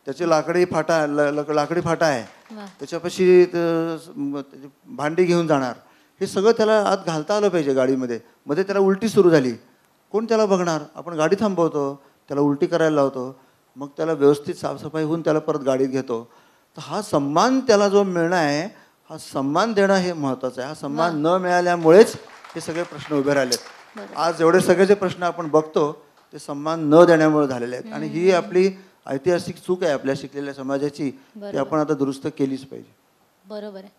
त्याची लाकडी फाटा आहे, त्याच्यापाशी भांडी घेऊन जाणार, हे सगळं त्याला आत घालता आलं पाहिजे गाडीमध्ये. मध्ये त्याला उलटी सुरू झाली, कोण त्याला बघणार? आपण गाडी थांबवतो, त्याला उलटी करायला लावतो, मग त्याला व्यवस्थित साफसफाई होऊन त्याला परत गाडीत घेतो. तर हा सन्मान त्याला जो मिळणं आहे, हा सन्मान देणं हे महत्त्वाचं आहे. हा सन्मान न मिळाल्यामुळेच हे सगळे प्रश्न उभे राहिलेत. आज एवढे सगळे जे प्रश्न आपण बघतो ते सन्मान न देण्यामुळे झालेले आहेत. आणि ही आपली ऐतिहासिक चूक आहे आपल्या शिकलेल्या समाजाची, ती आपण आता दुरुस्त केलीच पाहिजे. बरोबर आहे.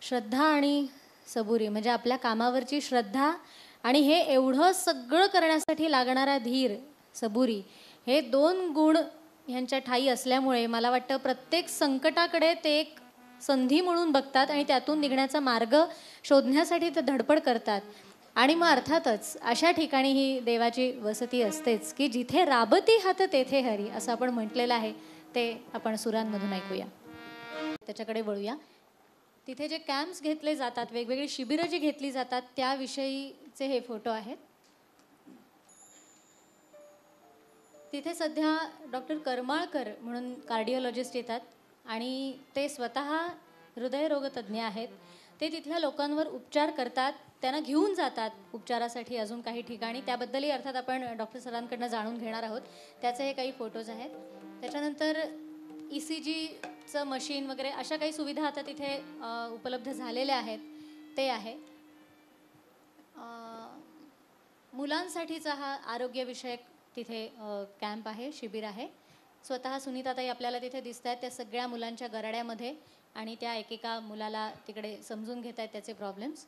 श्रद्धा आणि सबुरी म्हणजे आपल्या कामावरची श्रद्धा आणि हे एवढं सगळं करण्यासाठी लागणारा धीर, सबुरी, हे 2 गुण ह्यांच्या ठायी असल्यामुळे मला वाटतं प्रत्येक संकटाकडे ते एक संधी म्हणून बघतात आणि त्यातून निघण्याचा मार्ग शोधण्यासाठी ते धडपड करतात. आणि मग अर्थातच अशा ठिकाणी ही देवाची वसती असतेच की जिथे राबती हात तेथे हरी, असं आपण म्हटलेलं आहे. ते आपण सुरांमधून ऐकूया, त्याच्याकडे वळूया. तिथे जे कॅम्प्स घेतले जातात, वेगवेगळी शिबिरं जी घेतली जातात, त्याविषयीचे हे फोटो आहेत. तिथे सध्या डॉक्टर करमाळकर म्हणून कार्डिओलॉजिस्ट येतात आणि ते स्वतः हृदयरोगतज्ञ आहेत. ते तिथल्या लोकांवर उपचार करतात, त्यांना घेऊन जातात उपचारासाठी अजून काही ठिकाणी. त्याबद्दलही अर्थात आपण डॉक्टर सरांकडनं जाणून घेणार आहोत. त्याचे हे काही फोटोज आहेत. त्याच्यानंतर ECGचं मशीन वगैरे अशा काही सुविधा आता तिथे उपलब्ध झालेल्या आहेत, ते आहे. मुलांसाठीचा हा आरोग्यविषयक तिथे कॅम्प आहे, शिबिर आहे. स्वतः सुनीताताई आपल्याला तिथे दिसत आहेत, त्या सगळ्या मुलांच्या गराड्यामध्ये, आणि त्या एकेका मुलाला तिकडे समजून घेत आहेत त्याचे प्रॉब्लेम्स.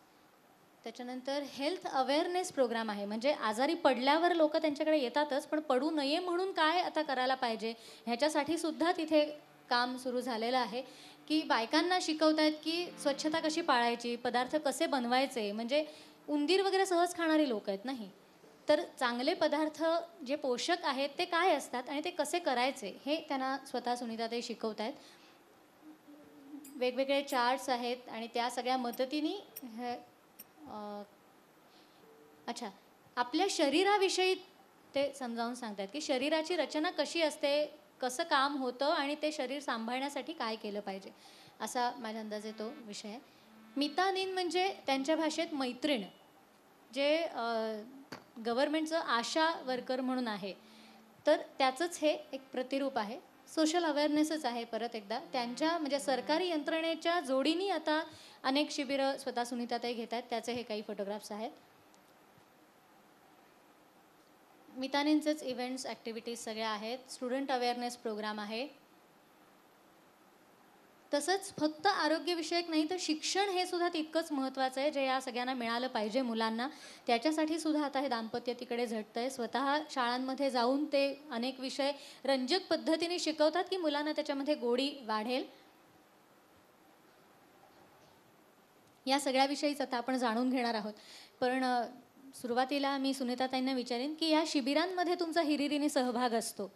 त्याच्यानंतर हेल्थ अवेअरनेस प्रोग्राम आहे. म्हणजे आजारी पडल्यावर लोक त्यांच्याकडे येतातच, पण पडू नये म्हणून काय आता करायला पाहिजे ह्याच्यासाठी सुद्धा तिथे काम सुरू झालेलं आहे. की बायकांना शिकवत आहेत की स्वच्छता कशी पाळायची, पदार्थ कसे बनवायचे. म्हणजे उंदीर वगैरे सहज खाणारी लोक आहेत नाही, तर चांगले पदार्थ जे पोषक आहेत ते काय असतात आणि ते कसे करायचे हे त्यांना स्वतः सुनीताताई शिकवत आहेत. वेगवेगळे चार्ट्स आहेत आणि त्या सगळ्या मदतीने अच्छा, आपल्या शरीराविषयी ते समजावून सांगतात की शरीराची रचना कशी असते, कसं काम होतं आणि ते शरीर सांभाळण्यासाठी काय केलं पाहिजे, असा माझ्या अंदाजे तो विषय आहे. मितानिन म्हणजे त्यांच्या भाषेत मैत्रीण, जे गव्हर्नमेंटचं आशा वर्कर म्हणून आहे, तर त्याचंच हे एक प्रतिरूप आहे. सोशल अवेअरनेसच आहे. परत एकदा त्यांच्या म्हणजे सरकारी यंत्रणेच्या जोडीने आता अनेक शिबिरं स्वतः सुनीताताई घेत आहेत, त्याचे हे काही फोटोग्राफ्स आहेत. मितानिनचेच इव्हेंट्स, ॲक्टिव्हिटीज सगळ्या आहेत. स्टुडंट अवेअरनेस प्रोग्राम आहे. तसंच फक्त आरोग्यविषयक नाही तर शिक्षण हे सुद्धा तितकंच महत्त्वाचं आहे, जे या सगळ्यांना मिळालं पाहिजे मुलांना. त्याच्यासाठी सुद्धा आता हे दाम्पत्य तिकडे झटतं आहे. स्वतः शाळांमध्ये जाऊन ते अनेक विषय रंजक पद्धतीने शिकवतात की मुलांना त्याच्यामध्ये गोडी वाढेल. या सगळ्याविषयीच आता आपण जाणून घेणार आहोत. पण सुरुवातीला मी सुनीताताईंना विचारेन की या शिबिरांमध्ये तुमचा हिरिरीने सहभाग असतो,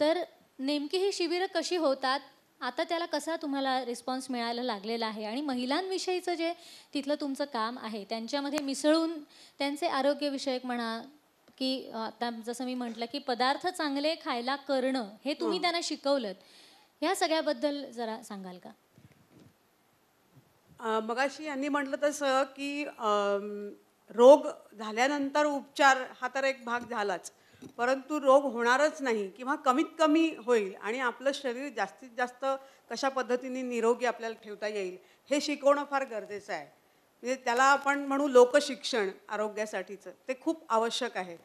तर नेमकी ही शिबिरं कशी होतात, आता त्याला कसा तुम्हाला रिस्पॉन्स मिळायला लागलेला आहे, आणि महिलांविषयीचं जे तिथलं तुमचं काम आहे त्यांच्यामध्ये मिसळून त्यांचे आरोग्यविषयक म्हणा की आता जसं मी म्हटलं की पदार्थ चांगले खायला करणं हे तुम्ही त्यांना शिकवलं, ह्या सगळ्याबद्दल जरा सांगाल का? मगाशी यांनी म्हटलं तसं की रोग झाल्यानंतर उपचार हा तर एक भाग झालाच, परंतु रोग होणारच नाही किंवा कमीत कमी होईल आणि आपलं शरीर जास्तीत जास्त कशा पद्धतीने निरोगी आपल्याला ठेवता येईल हे शिकवणं फार गरजेचं आहे. म्हणजे त्याला आपण म्हणू लोकशिक्षण आरोग्यासाठीचं, ते खूप आवश्यक आहे.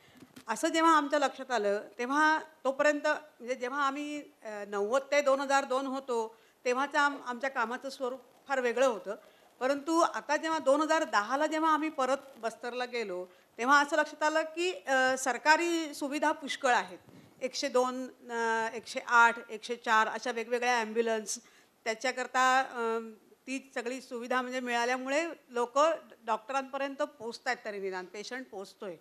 असं जेव्हा आमच्या लक्षात आलं तेव्हा तोपर्यंत म्हणजे जेव्हा आम्ही 90 ते 2002 होतो तेव्हाचं आमच्या कामाचं स्वरूप फार वेगळं होतं. परंतु आता जेव्हा 2010ला जेव्हा आम्ही परत बस्तरला गेलो तेव्हा असं लक्षात आलं की सरकारी सुविधा पुष्कळ आहेत. 102, 108, 104 अशा वेगवेगळ्या ॲम्ब्युलन्स त्याच्याकरता ती सगळी सुविधा म्हणजे मिळाल्यामुळे लोक डॉक्टरांपर्यंत पोचत आहेत, तरी निदान पेशंट पोचतोय.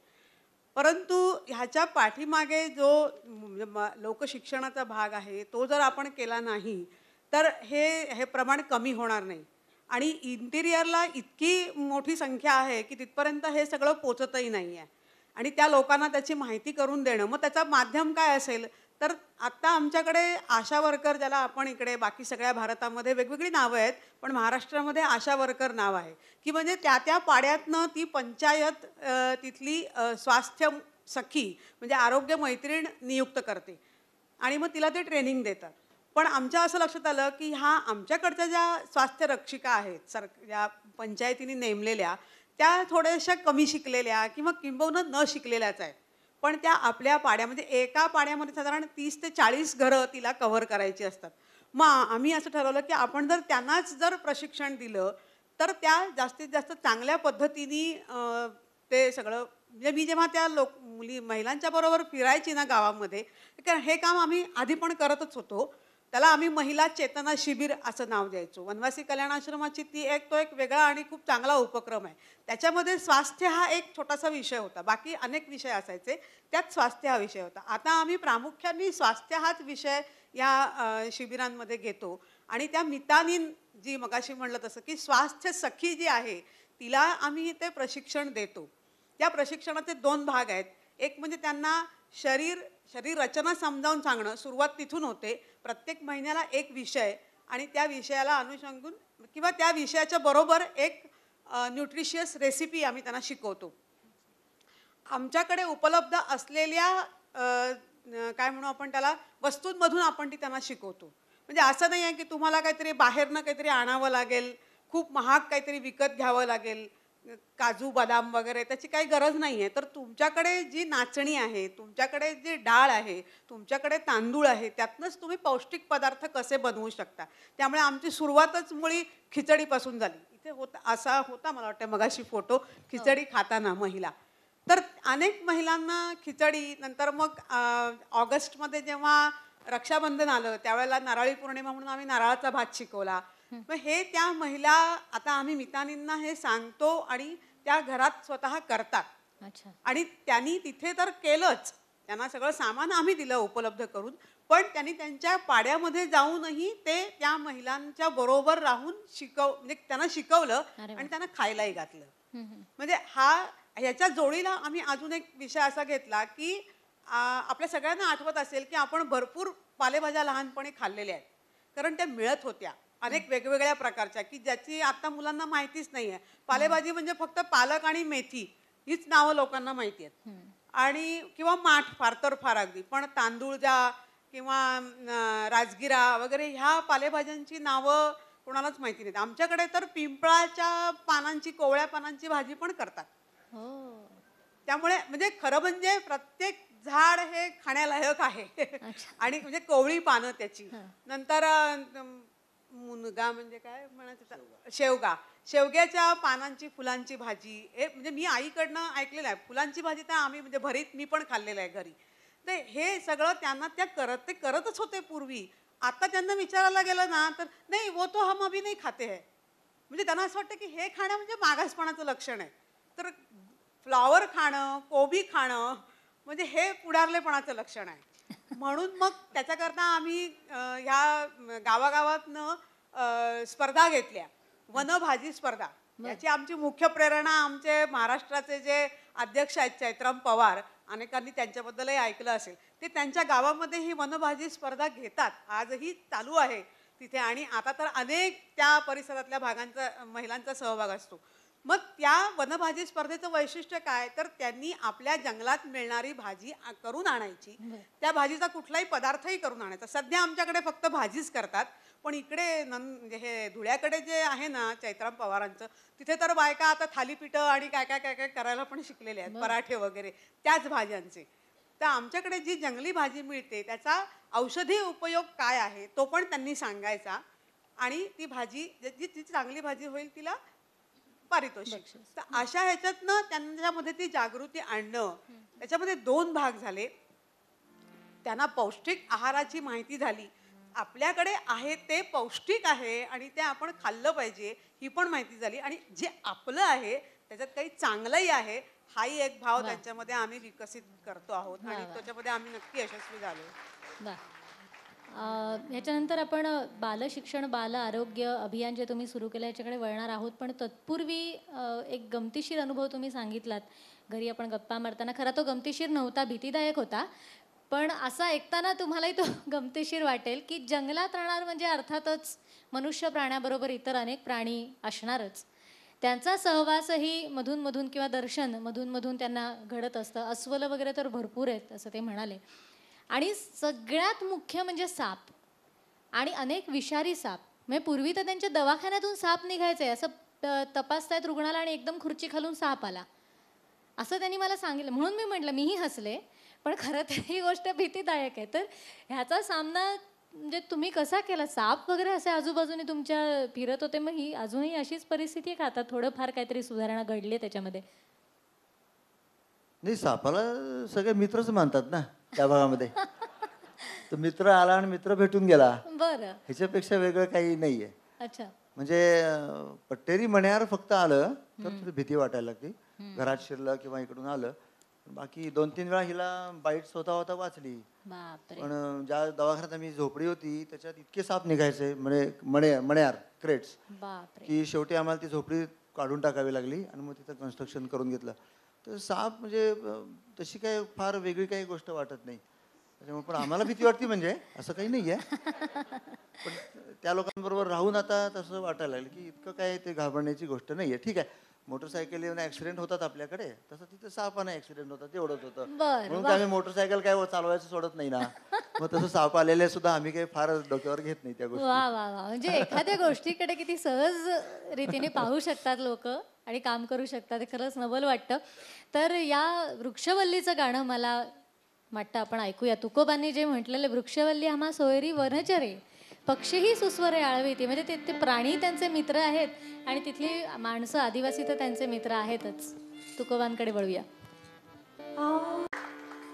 परंतु ह्याच्या पाठीमागे जो म्हणजे लोकशिक्षणाचा भाग आहे तो जर आपण केला नाही तर हे प्रमाण कमी होणार नाही. आणि इंटिरियरला इतकी मोठी संख्या आहे की तिथपर्यंत हे सगळं पोचतही नाही आहे. आणि त्या लोकांना त्याची माहिती करून देणं, मग त्याचं माध्यम काय असेल तर आत्ता आमच्याकडे आशा वर्कर, ज्याला आपण इकडे बाकी सगळ्या भारतामध्ये वेगवेगळी नावं आहेत पण महाराष्ट्रामध्ये आशा वर्कर नाव आहे की म्हणजे त्या पाड्यातनं ती पंचायत तिथली स्वास्थ्य सखी म्हणजे आरोग्य मैत्रीण नियुक्त करते आणि मग तिला ते ट्रेनिंग देतात. पण आमच्या असं लक्षात आलं की आमच्याकडच्या ज्या स्वास्थ्य रक्षिका आहेत ज्या पंचायतीने नेमलेल्या त्या थोड्याशा कमी शिकलेल्या किंवा किंबहुना न शिकलेल्याच आहेत. पण त्या आपल्या पाड्यामध्ये एका पाड्यामध्ये साधारण 30 ते 40 घरं तिला कव्हर करायची असतात. मग आम्ही असं ठरवलं की आपण जर त्यांनाच जर प्रशिक्षण दिलं तर त्या जास्तीत जास्त चांगल्या पद्धतीने ते सगळं म्हणजे मी जेव्हा त्या महिलांच्या बरोबर फिरायची ना गावामध्ये, कारण हे काम आम्ही आधी पण करतच होतो. त्याला आम्ही महिला चेतना शिबिर असं नाव द्यायचो. वनवासी कल्याण आश्रमाची तो एक वेगळा आणि खूप चांगला उपक्रम आहे. त्याच्यामध्ये स्वास्थ्य हा एक छोटासा विषय होता, बाकी अनेक विषय असायचे, त्यात स्वास्थ्य हा विषय होता. आता आम्ही प्रामुख्याने स्वास्थ्य हाच विषय या शिबिरांमध्ये घेतो. आणि त्या मितानीन जी मगाशी म्हणलं तसं की स्वास्थ्य सखी जी आहे तिला आम्ही ते प्रशिक्षण देतो. त्या प्रशिक्षणाचे 2 भाग आहेत. एक म्हणजे त्यांना शरीर रचना समजावून सांगणं, सुरुवात तिथून होते. प्रत्येक महिन्याला एक विषय आणि त्या विषयाला अनुषंगून किंवा त्या विषयाच्या बरोबर एक न्यूट्रिशियस रेसिपी आम्ही त्यांना शिकवतो. आमच्याकडे उपलब्ध असलेल्या काय म्हणू आपण त्याला वस्तूंमधून आपण ती त्यांना शिकवतो. म्हणजे असं नाही आहे की तुम्हाला काहीतरी बाहेरनं काहीतरी आणावं लागेल, खूप महाग काहीतरी विकत घ्यावं लागेल, काजू बदाम वगैरे, त्याची काही गरज नाही आहे. तर तुमच्याकडे जी नाचणी आहे, तुमच्याकडे जी डाळ आहे, तुमच्याकडे तांदूळ आहे, त्यातनंच तुम्ही पौष्टिक पदार्थ कसे बनवू शकता. त्यामुळे आमची सुरुवातच मुळी खिचडीपासून झाली. इथे असा होता मला वाटतं मगाशी फोटो, खिचडी खाताना महिला. तर अनेक महिलांना खिचडी, नंतर मग ऑगस्टमध्ये जेव्हा रक्षाबंधन आलं त्यावेळेला नारळी पौर्णिमा म्हणून आम्ही नारळाचा भात शिकवला. मग हे त्या महिला आता आम्ही मितानींना हे सांगतो आणि त्या घरात स्वतः करतात. अच्छा. आणि त्यांनी तिथे तर केलंच, त्यांना सगळं सामान आम्ही दिलं उपलब्ध करून, पण त्यांनी त्यांच्या पाड्यामध्ये जाऊनही ते त्या महिलांच्या बरोबर राहून म्हणजे त्यांना शिकवलं आणि त्यांना खायलाही घातलं. म्हणजे ह्याच्या जोडीला आम्ही अजून एक विषय असा घेतला की आपल्या सगळ्यांना आठवत असेल की आपण भरपूर पालेभाज्या लहानपणी खाल्लेल्या आहेत, कारण त्या मिळत होत्या अनेक वेगवेगळ्या प्रकारच्या की ज्याची आता मुलांना माहितीच नाही आहे. पालेभाजी म्हणजे फक्त पालक आणि मेथी हीच नावं लोकांना माहिती आहेत आणि किंवा माठ फार तर फार अगदी, पण तांदूळ ज्या किंवा राजगिरा वगैरे ह्या पालेभाज्यांची नावं कोणालाच माहिती नाहीत. आमच्याकडे तर पिंपळाच्या पानांची, कोवळ्या पानांची भाजी पण करतात. त्यामुळे म्हणजे खरं म्हणजे प्रत्येक झाड हे खाण्यालायक आहे. आणि म्हणजे कोवळी पानं त्याची, नंतर मुनगा म्हणजे काय म्हणायचं, शेवग्याच्या पानांची फुलांची भाजी, हे म्हणजे मी आईकडनं ऐकलेलं आहे. फुलांची भाजी तर आम्ही म्हणजे भरीत मी पण खाल्लेलं आहे घरी. तर हे सगळं त्यांना ते करतच होते पूर्वी. आता त्यांना विचारायला गेलं ना तर नाही, वो तो हम अभी नहीं खाते है. म्हणजे त्यांना असं वाटतं की हे खाणं म्हणजे मागासपणाचं लक्षण आहे. तर फ्लॉवर खाणं, कोबी खाणं म्हणजे हे पुढारलेपणाचं लक्षण आहे. म्हणून मग त्याच्याकरता आम्ही ह्या गावागावातनं स्पर्धा घेतल्या, वनभाजी स्पर्धा. याची आमची मुख्य प्रेरणा आमचे महाराष्ट्राचे जे अध्यक्ष आहेत चैत्राम पवार, अनेकांनी त्यांच्याबद्दलही ऐकलं असेल, ते त्यांच्या गावामध्ये ही वनभाजी स्पर्धा घेतात, आजही चालू आहे तिथे. आणि आता तर अनेक त्या परिसरातल्या महिलांचा सहभाग असतो. मग त्या वनभाजी स्पर्धेचं वैशिष्ट्य काय, तर त्यांनी आपल्या जंगलात मिळणारी भाजी करून आणायची, त्या भाजीचा कुठलाही पदार्थही करून आणायचा. सध्या आमच्याकडे फक्त भाजीच करतात, पण इकडे म्हणजे हे धुळ्याकडे जे आहे ना चैत्राम पवारांचं, तिथे तर बायका आता थालीपीठं आणि काय काय काय काय करायला पण शिकलेले आहेत, पराठे वगैरे त्याच भाज्यांचे. तर आमच्याकडे जी जंगली भाजी मिळते त्याचा औषधी उपयोग काय आहे तो पण त्यांनी सांगायचा, आणि ती भाजी जी जी चांगली भाजी होईल तिला पारितोषिक. तर अशा ह्याच्यातनं त्यांच्यामध्ये ती जागृती आणणं, त्याच्यामध्ये 2 भाग झाले. त्यांना पौष्टिक आहाराची माहिती झाली, आपल्याकडे आहे ते पौष्टिक आहे आणि ते आपण खाल्लं पाहिजे ही पण माहिती झाली, आणि जे आपलं आहे त्याच्यात काही चांगलंही आहे हाही एक भाव त्यांच्यामध्ये आम्ही विकसित करतो आहोत, आणि त्याच्यामध्ये आम्ही नक्की यशस्वी झालो. वा. ह्याच्यानंतर आपण बालशिक्षण बाल आरोग्य अभियान जे तुम्ही सुरू केलं याच्याकडे वळणार आहोत, पण तत्पूर्वी एक गमतीशीर अनुभव तुम्ही सांगितलात घरी आपण गप्पा मारताना. खरा तो गमतीशीर नव्हता, भीतीदायक होता, पण असा ऐकताना तुम्हालाही तो गमतीशीर वाटेल की जंगलात राहणार म्हणजे अर्थातच मनुष्य प्राण्याबरोबर इतर अनेक प्राणी असणारच. त्यांचा सहवासही मधून किंवा दर्शन मधून त्यांना घडत असतं. अस्वल वगैरे तर भरपूर आहेत असं ते म्हणाले. आणि सगळ्यात मुख्य म्हणजे साप, आणि अनेक विषारी साप. म्हणजे पूर्वी तर त्यांच्या दवाखान्यातून साप निघायचे, असं तपासतायत रुग्णाला आणि एकदम खुर्ची खालून साप आला असं त्यांनी मला सांगितलं. म्हणून मी म्हटलं, मीही हसले, पण खरं तर ही गोष्ट भीतीदायक आहे. तर ह्याचा सामना म्हणजे तुम्ही कसा केला? साप वगैरे असे आजूबाजूने तुमच्या फिरत होते, मग ही अजूनही अशीच परिस्थिती आहे का? आता थोडंफार काहीतरी सुधारणा घडली आहे त्याच्यामध्ये? नाही, सापाला सगळे मित्रच मानतात ना त्या भागामध्ये. तर मित्र आला आणि मित्र भेटून गेला, बरं. ह्याच्यापेक्षा वेगळं काही नाही आहे. अच्छा. म्हणजे पट्टेरी मण्यार फक्त आलं तर थोडी भीती वाटायला लागते, घरात शिरलं किंवा इकडून आलं. बाकी 2-3 वेळा हिला बाईट्स होता वाचली. बापरे. पण ज्या दवाखान्यात आम्ही झोपडी होती त्याच्यात इतके साप निघायचे मण्यार क्रेट्स, बापरे. की शेवटी आम्हाला ती झोपडी काढून टाकावी लागली आणि मग तिथं कन्स्ट्रक्शन करून घेतलं. तर साप म्हणजे तशी काय फार वेगळी काही गोष्ट वाटत नाही त्याच्यामुळे. पण आम्हाला भीती वाटते म्हणजे असं काही नाही आहे, पण त्या लोकांबरोबर राहून आता तसं वाटायला लागलं की इतकं काय ते घाबरण्याची गोष्ट नाही आहे. ठीक आहे, मोटरसायकल येऊन ॲक्सिडेंट होतात आपल्याकडे, तसं तिथं सापाने ॲक्सिडेंट होतात तेवढंच होतं. म्हणून काय आम्ही मोटरसायकल काय चालवायचं सोडत नाही ना. मग तसं साप आलेले सुद्धा आम्ही काही फार डोक्यावर घेत नाही त्या गोष्टी. वा वा वा. म्हणजे एखाद्या गोष्टीकडे किती सहज रीतीने पाहू शकतात लोक आणि काम करू शकतात, हे खरंच नवल वाटतं. तर या वृक्षवल्लीचं गाणं मला वाटतं आपण ऐकूया. तुकोबांनी जे म्हटलेलं, वृक्षवल्ली आम्हा सोयरी वनचरे, पक्षीही सुस्वरे आळवीती. म्हणजे ते प्राणी त्यांचे मित्र आहेत आणि तिथली माणसं आदिवासी तर त्यांचे मित्र आहेतच. तुकोबांकडे वळूया.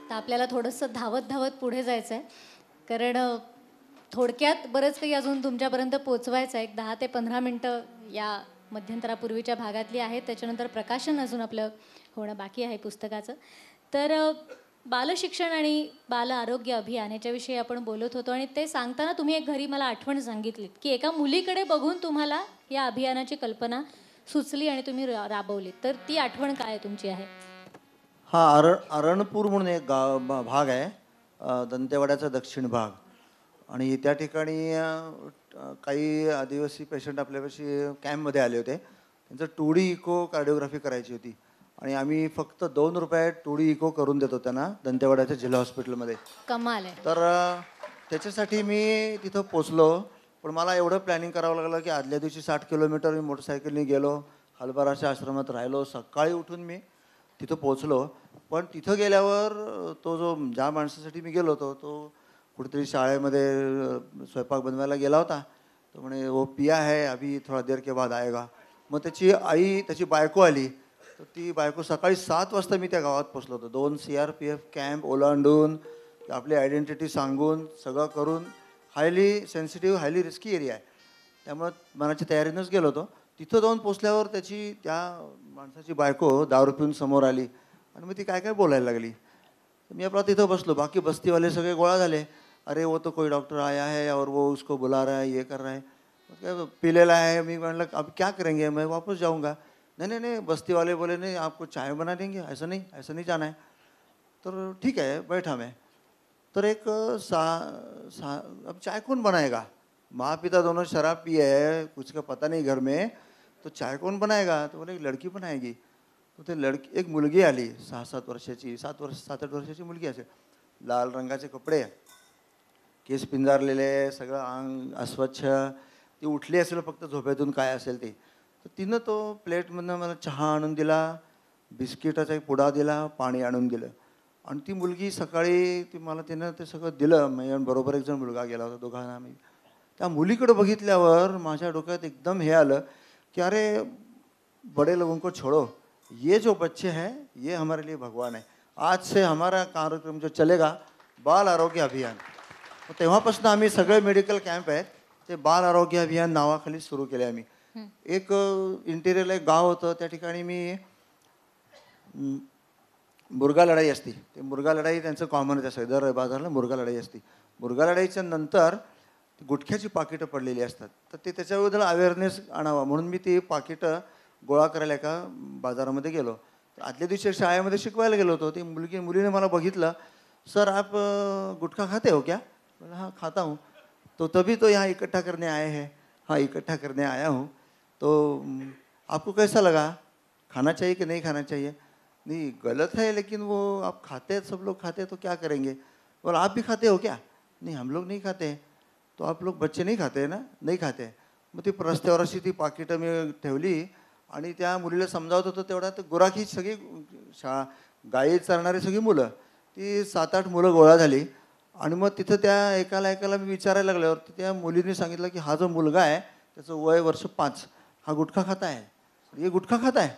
तर आपल्याला थोडंसं धावत पुढे जायचं आहे, कारण थोडक्यात बरंच काही अजून तुमच्यापर्यंत पोचवायचं आहे. एक 10 ते 15 मिनटं या मध्यंतरापूर्वीच्या भागातली आहेत, त्याच्यानंतर प्रकाशन अजून आपलं होणं बाकी आहे पुस्तकाचं. तर बालशिक्षण आणि बाल आरोग्य अभियान याच्याविषयी आपण बोलत होतो, आणि ते सांगताना तुम्ही एक घरी मला आठवण सांगितलीत की एका मुलीकडे बघून तुम्हाला या अभियानाची कल्पना सुचली आणि तुम्ही राबवलीत. तर ती आठवण काय तुमची आहे? हा, अरणपूर म्हणून एक भाग आहे, दंतेवाड्याचा दक्षिण भाग, आणि त्या ठिकाणी काही आदिवासी पेशंट आपल्यापाशी कॅम्पमध्ये आले होते. त्यांचं 2D इको कार्डिओग्राफी करायची होती, आणि आम्ही फक्त 2 रुपयात 2D इको करून देतो त्यांना दंतेवाड्याच्या जिल्हा हॉस्पिटलमध्ये. कमाल आहे. तर त्याच्यासाठी मी तिथं पोचलो, पण मला एवढं प्लॅनिंग करावं लागलं की आदल्या दिवशी 60 किलोमीटर मी मोटरसायकलने गेलो, हलबाराच्या आश्रमात राहिलो, सकाळी उठून मी तिथं पोचलो. पण तिथं गेल्यावर तो जो ज्या माणसासाठी मी गेलो होतो तो कुठेतरी शाळेमध्ये स्वयंपाक बनवायला गेला होता. तो म्हणे वो पिया है, अभी थोडा देर के बाद आएगा. मग त्याची आई, त्याची बायको आली. तर ती बायको, सकाळी 7 वाजता मी त्या गावात पोचलो होतो, 2 CRPF कॅम्प ओलांडून, आपली आयडेंटिटी सांगून सगळं करून. Highly sensitive, highly risky area आहे, त्यामुळं मनाची तयारीनंच गेलो होतो. तिथं जाऊन पोचल्यावर त्या माणसाची बायको दारू पिऊन समोर आली आणि मग ती काय बोलायला लागली. मी आपला तिथं बसलो, बाकी बस्तीवाले सगळे गोळा झाले. अरे वो तो कोई डॉक्टर आया है और वो उसको बुला रहा है, ये कर रहा है. क्या पिलेला है. मी म्हणलं अब क्या करेंगे, मैं वापस जाऊँगा. नहीं, बस्ती वाले बोले नहीं, आपको चाय बना देंगे, ऐसा नहीं जाना है. तर ठीक है, बैठा मैं. तर एक अब चाय कौन बनाएगा, माँ पिता दोनों शराब पिए है, कुछ का पता नहीं घर में. तो चाय कौन बनाएगा? तो बोले एक लड़की बनाएगी. तो ते लड़की एक मुलगी आली 6-7 वर्षाची, 7-8 वर्षाची मुलगी असेल. लाल रंगाचे कपडे, केस पिंजारलेले, सगळं अंग अस्वच्छ. ती उठली असेल फक्त झोपेतून काय असेल ते. तर तिनं तो प्लेटमधनं मला चहा आणून दिला, बिस्किटाचा एक पुडा दिला, पाणी आणून दिलं. आणि ती मुलगी सकाळी मला तिनं ते सगळं दिलं. मी बरोबर एक जण मुलगा गेला होता, दोघांना आम्ही. त्या मुलीकडे बघितल्यावर माझ्या डोक्यात एकदम हे आलं की अरे बड़े लोगों को छोड़ो, ये जो बच्चे हैं ये हमारे लिए भगवान है. आज से हमारा कार्यक्रम जो चलेगा बाल आरोग्य अभियान. तेव्हापासून आम्ही सगळे मेडिकल कॅम्प आहेत ते बाल आरोग्य अभियान नावाखाली सुरू केले आम्ही. एक इंटिरियरला एक गाव होतं, त्या ठिकाणी मी मुर्गा लढाई असती. ते मुर्गा लढाई त्यांचं कॉमनच असतं, दर बाजारला मुर्गा लढाई असती. मुर्गा लढाईच्या नंतर गुटख्याची पाकिटं पडलेली असतात, तर ते त्याच्याबद्दल अवेअरनेस आणावा म्हणून मी ती पाकिटं गोळा करायला एका बाजारामध्ये गेलो. आदल्या दिवशी शाळेमध्ये शिकवायला गेलो होतो. ती मुलीने मला बघितलं, सर आप गुटखा खाते हो क्या? बोला हाँ खाता हूँ. तो तभी तो यहाँ इकट्ठा करने आए हैं. हाँ इकट्ठा करने आया हूँ. तो आपको कैसा लगा? खाना चाहिए कि नहीं खाना चाहिए? नहीं गलत है लेकिन वो आप खाते हैं, सब लोग खाते हैं तो क्या करेंगे? बोला आप भी खाते हो क्या? नहीं हम लोग नहीं खाते. तो आप लोग बच्चे नहीं खाते हैं ना? नहीं खाते. मग ती रस्त्यावर अशी ती पाकिटं मी ठेवली आणि त्या मुलीला समजावत होतं. तेवढा तर गुराखी सगळी गाई चालणारी सगळी मुलं, ती 7-8 मुलं गोळा झाली. आणि मग तिथं त्या एकाला मी विचारायला लागल्यावर त्या मुलीने सांगितलं की हा जो मुलगा आहे त्याचं वय वर्ष 5, हा गुटखा खाता है. ये गुटखा खाता है?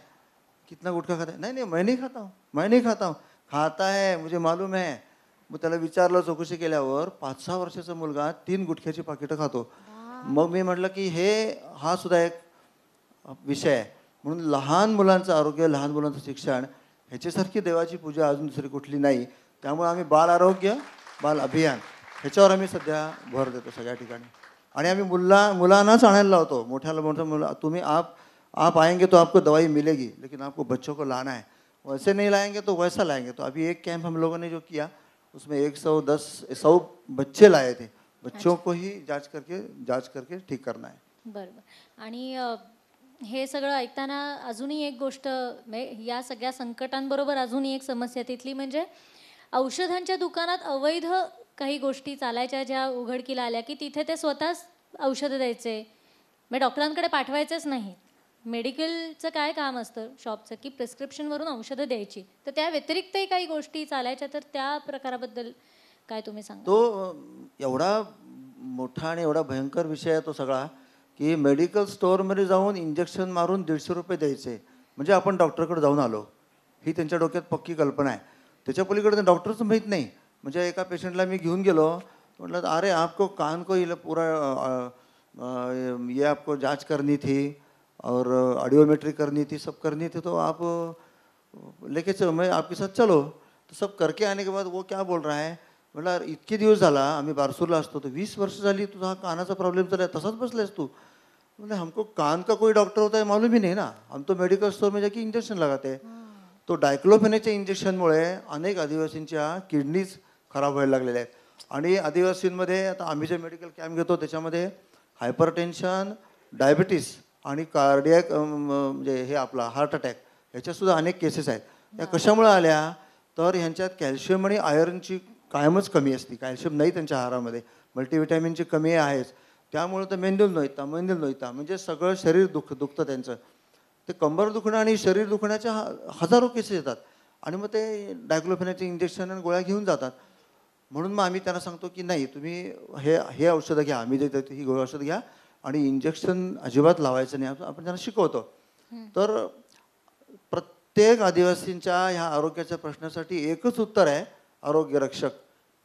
कितना गुटखा खाता है? नहीं मैं नहीं खाता हूँ, मैं नहीं खाता हूँ. खाता है मुझे मालूम है. मग त्याला विचारलं, चौकशी केल्यावर 5-6 वर्षाचा मुलगा 3 गुटख्याची पाकिटं खातो. मग मी म्हटलं की हा सुद्धा एक विषय आहे. म्हणून लहान मुलांचं आरोग्य, लहान मुलांचं शिक्षण ह्याच्यासारखी देवाची पूजा अजून दुसरी कुठली नाही. त्यामुळे आम्ही बाल आरोग्य बाल अभियान ह्याच्यावर आम्ही सध्या भर देतो सगळ्या ठिकाणी. आणि आम्ही मुलांनाच आणायला लावतो. मोठ्या मुलं तुम्ही आप आएंगे तो आपको दवाई मिलेगी, लेकिन आपको बच्चों को लाना है. वैसे नहीं लाएंगे तो वैसा लाएंगे. तो अभी एक कैंप हम लोगों ने जो किया उसमें 100 बच्चे लाए थे. बच्चों को ही जांच करके ठीक करना है. बरोबर. आणि हे सगळं ऐकताना अजूनही एक गोष्ट, या सगळ्या संकटांबरोबर अजूनही एक समस्या तिथली म्हणजे औषधांच्या दुकानात अवैध काही गोष्टी चालायच्या ज्या उघडकीला आल्या की तिथे ते स्वतःच औषधं द्यायचे, म्हणजे डॉक्टरांकडे पाठवायचेच नाही. मेडिकलचं काय काम असतं शॉपचं की प्रिस्क्रिप्शनवरून औषधं द्यायची, तर त्या व्यतिरिक्तही काही गोष्टी चालायच्या, तर त्या प्रकाराबद्दल काय तुम्ही सांगा? तो एवढा मोठा आणि एवढा भयंकर विषय आहे तो सगळा की मेडिकल स्टोअरमध्ये जाऊन इंजेक्शन मारून 150 रुपये द्यायचे म्हणजे आपण डॉक्टरकडे जाऊन आलो, ही त्यांच्या डोक्यात पक्की कल्पना आहे. त्याच्या पलीकडे डॉक्टरचं माहीत नाही. म्हणजे एका पेशंटला मी घेऊन गेलो, म्हटलं अरे आपको कान को पूरा ये आपको जांच करनी थी और ऑडियोमेट्री करनी थी, सब करनी थी, तो आप लेके चलो, मैं आपके साथ चलो. तो सब करके आने के बाद वो क्या बोल रहा है, म्हटलं इतके दिवस झाला आम्ही बारसूरला असतो, तो 20 वर्ष झाली तुझा हा कानाचा प्रॉब्लेम चालला आहे, तसाच बसलायस तू. बोले हमको कान का कोई डॉक्टर होता है मालूम ही नहीं ना, हम तो मेडिकल स्टोर में जाके इंजेक्शन लगाते हैं. तो डायक्लोफेनेकच्या इंजेक्शनमुळे अनेक आदिवासींच्या किडनीज खराब व्हायला लागलेल्या आहेत. आणि आदिवासींमध्ये आता आम्ही जे मेडिकल कॅम्प घेतो त्याच्यामध्ये हायपरटेन्शन, डायबिटीस आणि कार्डियक म्हणजे हे आपला हार्ट अटॅक ह्याच्यासुद्धा अनेक केसेस आहेत. त्या कशामुळे आल्या तर ह्यांच्यात कॅल्शियम आणि आयर्नची कायमच कमी असते. कॅल्शियम नाही त्यांच्या आहारामध्ये, मल्टीव्हिटॅमिनची कमी आहेच. त्यामुळे तर मेंदूल नोयता म्हणजे सगळं शरीर दुखतं त्यांचं. ते कंबर दुखणं आणि शरीर दुखण्याच्या हजारो केसेस येतात आणि मग ते डायक्लोफेनाचे इंजेक्शन आणि गोळ्या घेऊन जातात. म्हणून मग आम्ही त्यांना सांगतो की नाही तुम्ही हे औषधं घ्या, आम्ही देतो ही गोळी औषध घ्या आणि इंजेक्शन अजिबात लावायचं नाही, आपण त्यांना शिकवतो. तर प्रत्येक आदिवासींच्या ह्या आरोग्याच्या प्रश्नासाठी एकच उत्तर आहे, आरोग्य रक्षक.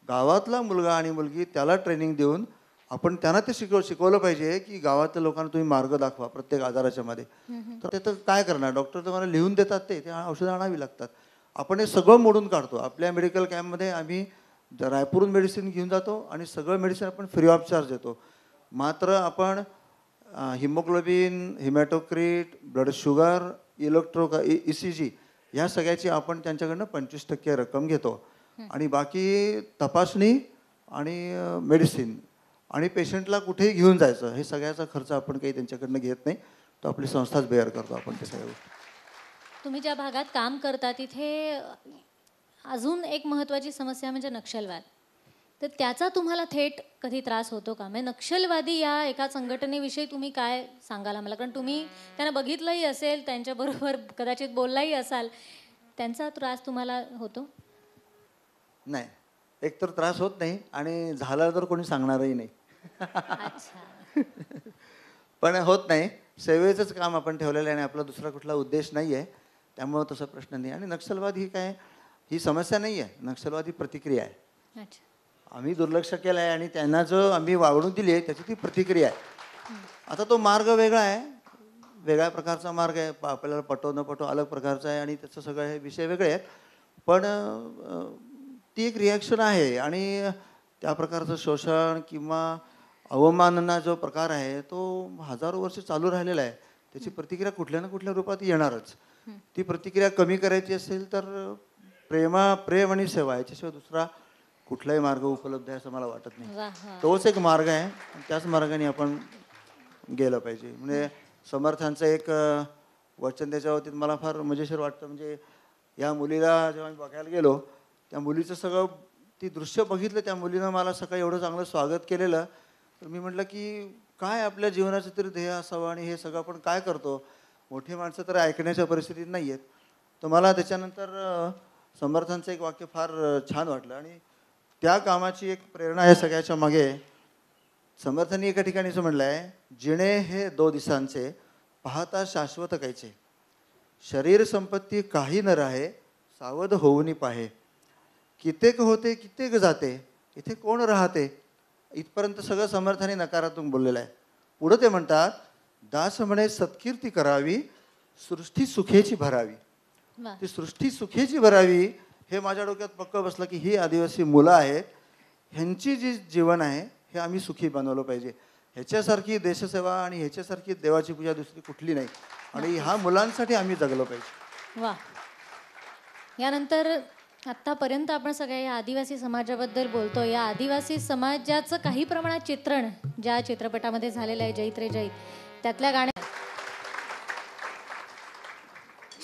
गावातला मुलगा आणि मुलगी त्याला ट्रेनिंग देऊन आपण त्यांना ते शिकवलं पाहिजे की गावातल्या लोकांना तुम्ही मार्ग दाखवा प्रत्येक आजाराच्या मध्ये. तर ते तर काय करणार, डॉक्टर तुम्हाला लिहून देतात ते औषधं आणावी लागतात. आपण हे सगळं मोडून काढतो. आपल्या मेडिकल कॅम्पमध्ये आम्ही रायपूरून मेडिसिन घेऊन जातो आणि सगळं मेडिसिन आपण फ्री ऑफ चार्ज देतो. मात्र आपण हिमोग्लोबिन, हिमॅटोक्रिट, ब्लड शुगर, ECG ह्या सगळ्याची आपण त्यांच्याकडनं 25% रक्कम घेतो. आणि बाकी तपासणी आणि मेडिसिन आणि पेशंटला कुठेही घेऊन जायचं हे सगळ्याचा खर्च आपण काही त्यांच्याकडनं घेत नाही. तो आपली संस्थाच बेअर करतो आपण ते सगळ्या गोष्टी. तुम्ही ज्या भागात काम करता तिथे अजून एक महत्त्वाची समस्या म्हणजे नक्षलवाद. तर त्याचा तुम्हाला थेट कधी त्रास होतो का? म्हणजे नक्षलवादी या एका संघटनेविषयी तुम्ही काय सांगाल आम्हाला? कारण तुम्ही त्यांना बघितलंही असेल, त्यांच्याबरोबर कदाचित बोललाही असाल. त्यांचा त्रास तुम्हाला होतो? नाही, एकतर त्रास होत नाही आणि झाला तर कोणी सांगणारही नाही. अच्छा. पण होत नाही. सेवेचंच काम आपण ठेवलेलं आहे आणि आपला दुसरा कुठला उद्देश नाही आहे, त्यामुळं तसा प्रश्न नाही. आणि नक्षलवाद ही समस्या नाही आहे, नक्षलवाद ही प्रतिक्रिया आहे. अच्छा. आम्ही दुर्लक्ष केलं आहे आणि त्यांना जो आम्ही वागणूक दिली आहे त्याची ती प्रतिक्रिया आहे. आता तो मार्ग वेगळा आहे, वेगळ्या प्रकारचा मार्ग आहे, आपल्याला पटो न पटो अलग प्रकारचा आहे आणि त्याचं सगळं हे विषय वेगळे आहेत. पण ती एक रिॲक्शन आहे आणि त्या प्रकारचं शोषण किंवा अवमानना जो प्रकार आहे तो हजारो वर्ष चालू राहिलेला आहे. त्याची प्रतिक्रिया कुठल्या ना कुठल्या रूपात येणारच. ती प्रतिक्रिया कमी करायची असेल तर प्रेम आणि सेवा याच्याशिवाय दुसरा कुठलाही मार्ग उपलब्ध आहे असं मला वाटत नाही. वा वा. तोच एक मार्ग आहे आणि त्याच मार्गाने आपण गेलं पाहिजे. म्हणजे समर्थांचं एक वचन त्याच्या बाबतीत मला फार मजेशीर वाटतं. म्हणजे या मुलीला जेव्हा मी बघायला गेलो, त्या मुलीचं सगळं ती दृश्य बघितलं, त्या मुलीनं मला सकाळी एवढं चांगलं स्वागत केलेलं. तर मी म्हटलं की काय आपल्या जीवनाचं तरी ध्येय असावं आणि हे सगळं आपण काय करतो. मोठी माणसं तर ऐकण्याच्या परिस्थितीत नाही आहेत. तर मला त्याच्यानंतर समर्थांचं एक वाक्य फार छान वाटलं आणि त्या कामाची एक प्रेरणा आहे सगळ्याच्या मागे. समर्थांनी एका ठिकाणी असं म्हटलं आहे, जिणे हे 2 दिवसांचे, पाहता शाश्वत कायचे. शरीर संपत्ती काही न राहे, सावध होऊनी पाहे. कित्येक होते कित्येक जाते, इथे कोण राहते. इथपर्यंत सगळं समर्थांनी नकारात्मक बोललेलं आहे. पुढं ते म्हणतात, दास म्हणे सत्कीर्ती करावी, सृष्टी सुखेची भरावी. वा. ती सृष्टी सुखेची भरावी हे माझ्या डोक्यात पक्कं बसलं की ही आदिवासी मुलं आहेत, ह्यांची जी जीवन आहे हे आम्ही सुखी बनवलं पाहिजे. ह्याच्यासारखी देशसेवा आणि ह्याच्यासारखी देवाची पूजा दुसरी कुठली नाही आणि ह्या मुलांसाठी आम्ही जगलो पाहिजे. वा. यानंतर आत्तापर्यंत आपण सगळ्या या आदिवासी समाजाबद्दल बोलतो. या आदिवासी समाजाचं काही प्रमाणात चित्रण ज्या चित्रपटामध्ये झालेलं आहे, जैत रे जैत, त्यातल्या गाण्या.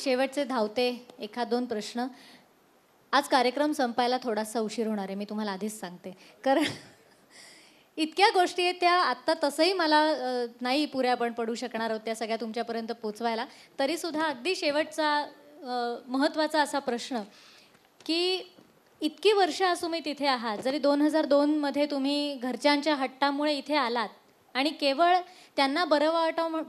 शेवटचे धावते 1-2 प्रश्न. आज कार्यक्रम संपायला थोडासा उशीर होणार आहे, मी तुम्हाला आधीच सांगते. कारण इतक्या गोष्टी आहेत त्या आत्ता तसंही मला नाही पुऱ्या पण पडू शकणार होत्या सगळ्या तुमच्यापर्यंत पोचवायला. तरीसुद्धा अगदी शेवटचा महत्त्वाचा असा प्रश्न की इतकी वर्ष तुम्ही तिथे आहात, जरी 2002मध्ये तुम्ही घरच्यांच्या हट्टामुळे इथे आलात आणि केवळ त्यांना बरं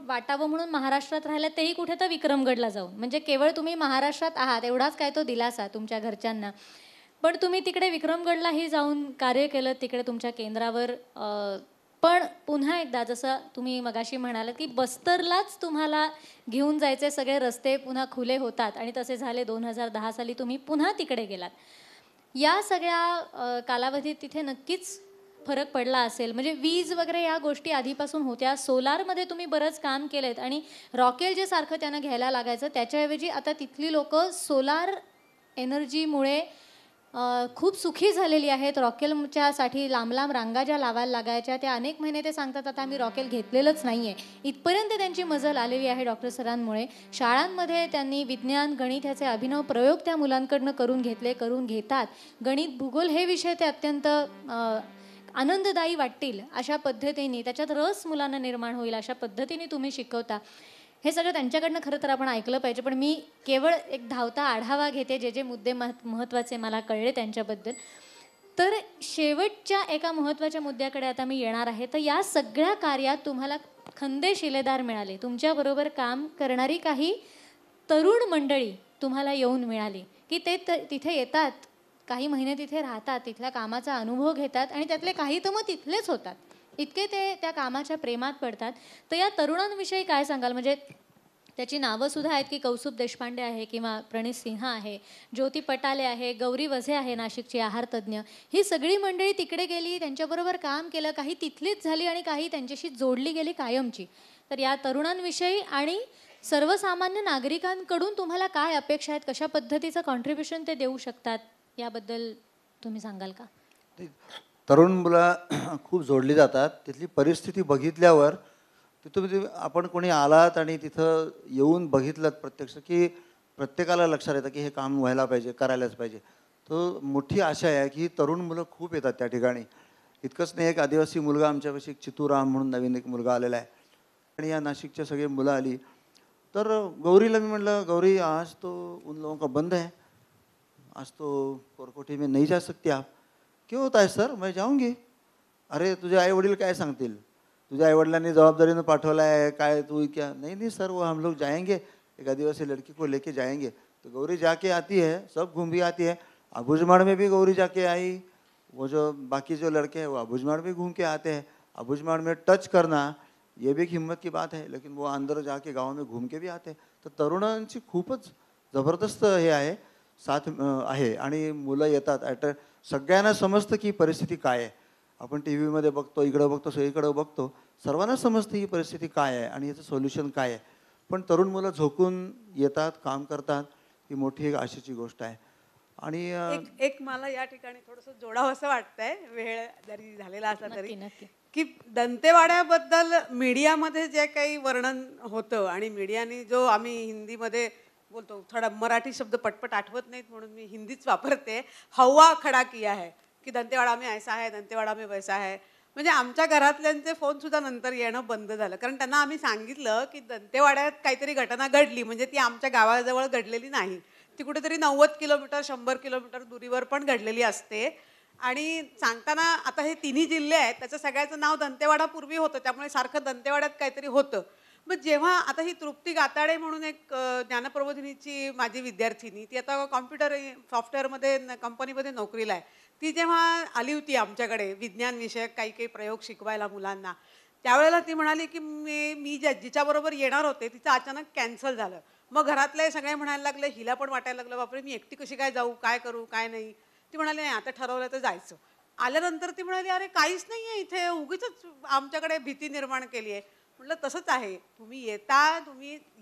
वाटावं म्हणून महाराष्ट्रात राहिलात, तेही कुठे तर विक्रमगडला जाऊन. म्हणजे केवळ तुम्ही महाराष्ट्रात आहात एवढाच काय तो दिलासा तुमच्या घरच्यांना. पण तुम्ही तिकडे विक्रमगडलाही जाऊन कार्य केलं, तिकडे तुमच्या केंद्रावर. पण पुन्हा एकदा जसं तुम्ही मगाशी म्हणालात की बस्तरलाच तुम्हाला घेऊन जायचे सगळे रस्ते पुन्हा खुले होतात आणि तसे झाले. 2010 साली तुम्ही पुन्हा तिकडे गेलात. या सगळ्या कालावधीत तिथे नक्कीच फरक पडला असेल. म्हणजे वीज वगैरे या गोष्टी आधीपासून होत्या. सोलारमध्ये तुम्ही बरंच काम केलेत आणि रॉकेल जे सारखं त्यांना घ्यायला लागायचं त्याच्याऐवजी आता तिथली लोकं सोलार एनर्जीमुळे खूप सुखी झालेली आहेत. रॉकेलच्यासाठी लांब लांब रांगा ज्या लावायला लागायच्या त्या अनेक महिने ते सांगतात आता आम्ही रॉकेल घेतलेलंच नाही आहे. इथपर्यंत त्यांची मजल आलेली आहे डॉक्टर सरांमुळे. शाळांमध्ये त्यांनी विज्ञान गणित ह्याचे अभिनव प्रयोग त्या मुलांकडनं करून घेतात. गणित भूगोल हे विषय ते अत्यंत आनंददायी वाटतील अशा पद्धतीने, त्याच्यात रस मुलांना निर्माण होईल अशा पद्धतीने तुम्ही शिकवता. हे सगळं त्यांच्याकडनं खरं तर आपण ऐकलं पाहिजे. पण मी केवळ एक धावता आढावा घेते जे जे मुद्दे महत्त्वाचे मला कळले त्यांच्याबद्दल. तर शेवटच्या एका महत्त्वाच्या मुद्द्याकडे आता मी येणार आहे. तर या सगळ्या कार्यात तुम्हाला खंदे शिलेदार मिळाले, तुमच्याबरोबर काम करणारी काही तरुण मंडळी तुम्हाला येऊन मिळाली की ते तिथे येतात, काही महिने तिथे राहतात, तिथल्या कामाचा अनुभव घेतात आणि त्यातले काही तर मग तिथलेच होतात. इतके ते त्या कामाच्या प्रेमात पडतात. तर या तरुणांविषयी काय सांगाल? म्हणजे त्याची नावंसुद्धा आहेत की कौस्तुभ देशपांडे आहे किंवा प्रणित सिन्हा आहे, ज्योती पटाले आहे, गौरी वझे आहे नाशिकची आहारतज्ञ. ही सगळी मंडळी तिकडे गेली, त्यांच्याबरोबर काम केलं, काही तिथलीच झाली आणि काही त्यांच्याशी जोडली गेली कायमची. तर या तरुणांविषयी आणि सर्वसामान्य नागरिकांकडून तुम्हाला काय अपेक्षा आहेत, कशा पद्धतीचं कॉन्ट्रीब्युशन ते देऊ शकतात, याबद्दल तुम्ही सांगाल का? तरुण मुलं खूप जोडली जातात. तिथली परिस्थिती बघितल्यावर तिथून आपण कोणी आलात आणि तिथं येऊन बघितलं प्रत्यक्ष की प्रत्येकाला लक्षात येतं की हे काम व्हायला पाहिजे, करायलाच पाहिजे. तो मोठी आशा आहे की तरुण मुलं खूप येतात त्या ठिकाणी. इतकंच नाही, एक आदिवासी मुलगा आमच्यापाशी, एक चितूराम म्हणून नवीन एक मुलगा आलेला आहे, आणि या नाशिकच्या सगळी मुलं आली. तर गौरीला मी म्हटलं, गौरी आज तो उन लोगों का बंद है, आज तो कोरकोठी में नहीं जा सकते आप. क्यों होता है सर, मैं जाऊंगी. अरे तुझे आई वडील काय सांगतील, तुझ्या आईवडिलांनी जबाबदारीनं पाठवला है, काय तू क्या. नहीं नहीं सर, वो हम लोग जाएंगे, एक आदिवासी लड़की को लेके जाएंगे. तो गौरी जाके आती है, सब घूम भी आती है. अबूझमाड़ में भी गौरी जाके आई. वो जो बाकी जो लड़के हैं वो अबूझमाड़ में घूम के आते हैं. अबूझमाड़ में टच करना ये भी एक हिम्मत की बात है, लेकिन वो अंदर जाके गाँव में घूम के भी आते हैं. तर तरुणांची खूपच जबरदस्त हे आहे, साथ आहे. आणि मुलं येतात सगळ्यांना समजतं की परिस्थिती काय आहे. आपण टी व्हीमध्ये बघतो, इकडं बघतो, सगळीकडं बघतो, सर्वांना समजतं ही परिस्थिती काय आहे आणि याचं सोल्युशन काय आहे. पण तरुण मुलं झोकून येतात, काम करतात, ही मोठी एक आशेची गोष्ट आहे. आणि एक मला या ठिकाणी थोडंसं जोडावं असं वाटतंय, वेळ जरी झालेला असला तरी, नक्की. की दंतेवाड्याबद्दल मीडियामध्ये जे काही वर्णन होतं आणि मीडियाने जो आम्ही हिंदीमध्ये बोलतो, थोडा मराठी शब्द पटपट आठवत नाहीत म्हणून मी हिंदीच वापरते, हवा खडा किया है की दंतेवाडा में ऐसा है, दंतेवाडा में वैसा है. म्हणजे आमच्या घरातल्यांचे फोनसुद्धा नंतर येणं बंद झालं, कारण त्यांना आम्ही सांगितलं की दंतेवाड्यात काहीतरी घटना घडली, म्हणजे ती आमच्या गावाजवळ घडलेली नाही, ती कुठेतरी 90 किलोमीटर 100 किलोमीटर दुरीवर पण घडलेली असते. आणि सांगताना आता हे तिन्ही जिल्हे आहेत, त्याचं सगळ्याचं नाव दंतेवाडा पूर्वी होतं, त्यामुळे सारखं दंतेवाड्यात काहीतरी होतं. मग जेव्हा आता ही तृप्ती गाताडे म्हणून एक ज्ञानप्रबोधिनीची माझी विद्यार्थिनी, ती आता कॉम्प्युटर सॉफ्टवेअरमध्ये कंपनीमध्ये नोकरीला आहे, ती जेव्हा आली होती आमच्याकडे विज्ञान विषयक काही प्रयोग शिकवायला मुलांना, त्यावेळेला ती म्हणाली की मी जिच्याबरोबर येणार होते तिचं अचानक कॅन्सल झालं. मग घरातले सगळे म्हणायला लागले, हिला पण वाटायला लागलं बापरे मी एकटी कशी काय जाऊ, काय करू काय नाही. ती म्हणाली नाही, आता ठरवलं तर जायचं. आल्यानंतर ती म्हणाली, अरे काहीच नाही आहे इथे, उगीच आमच्याकडे भीती निर्माण केली आहे. म्हटलं तसंच आहे, तुम्ही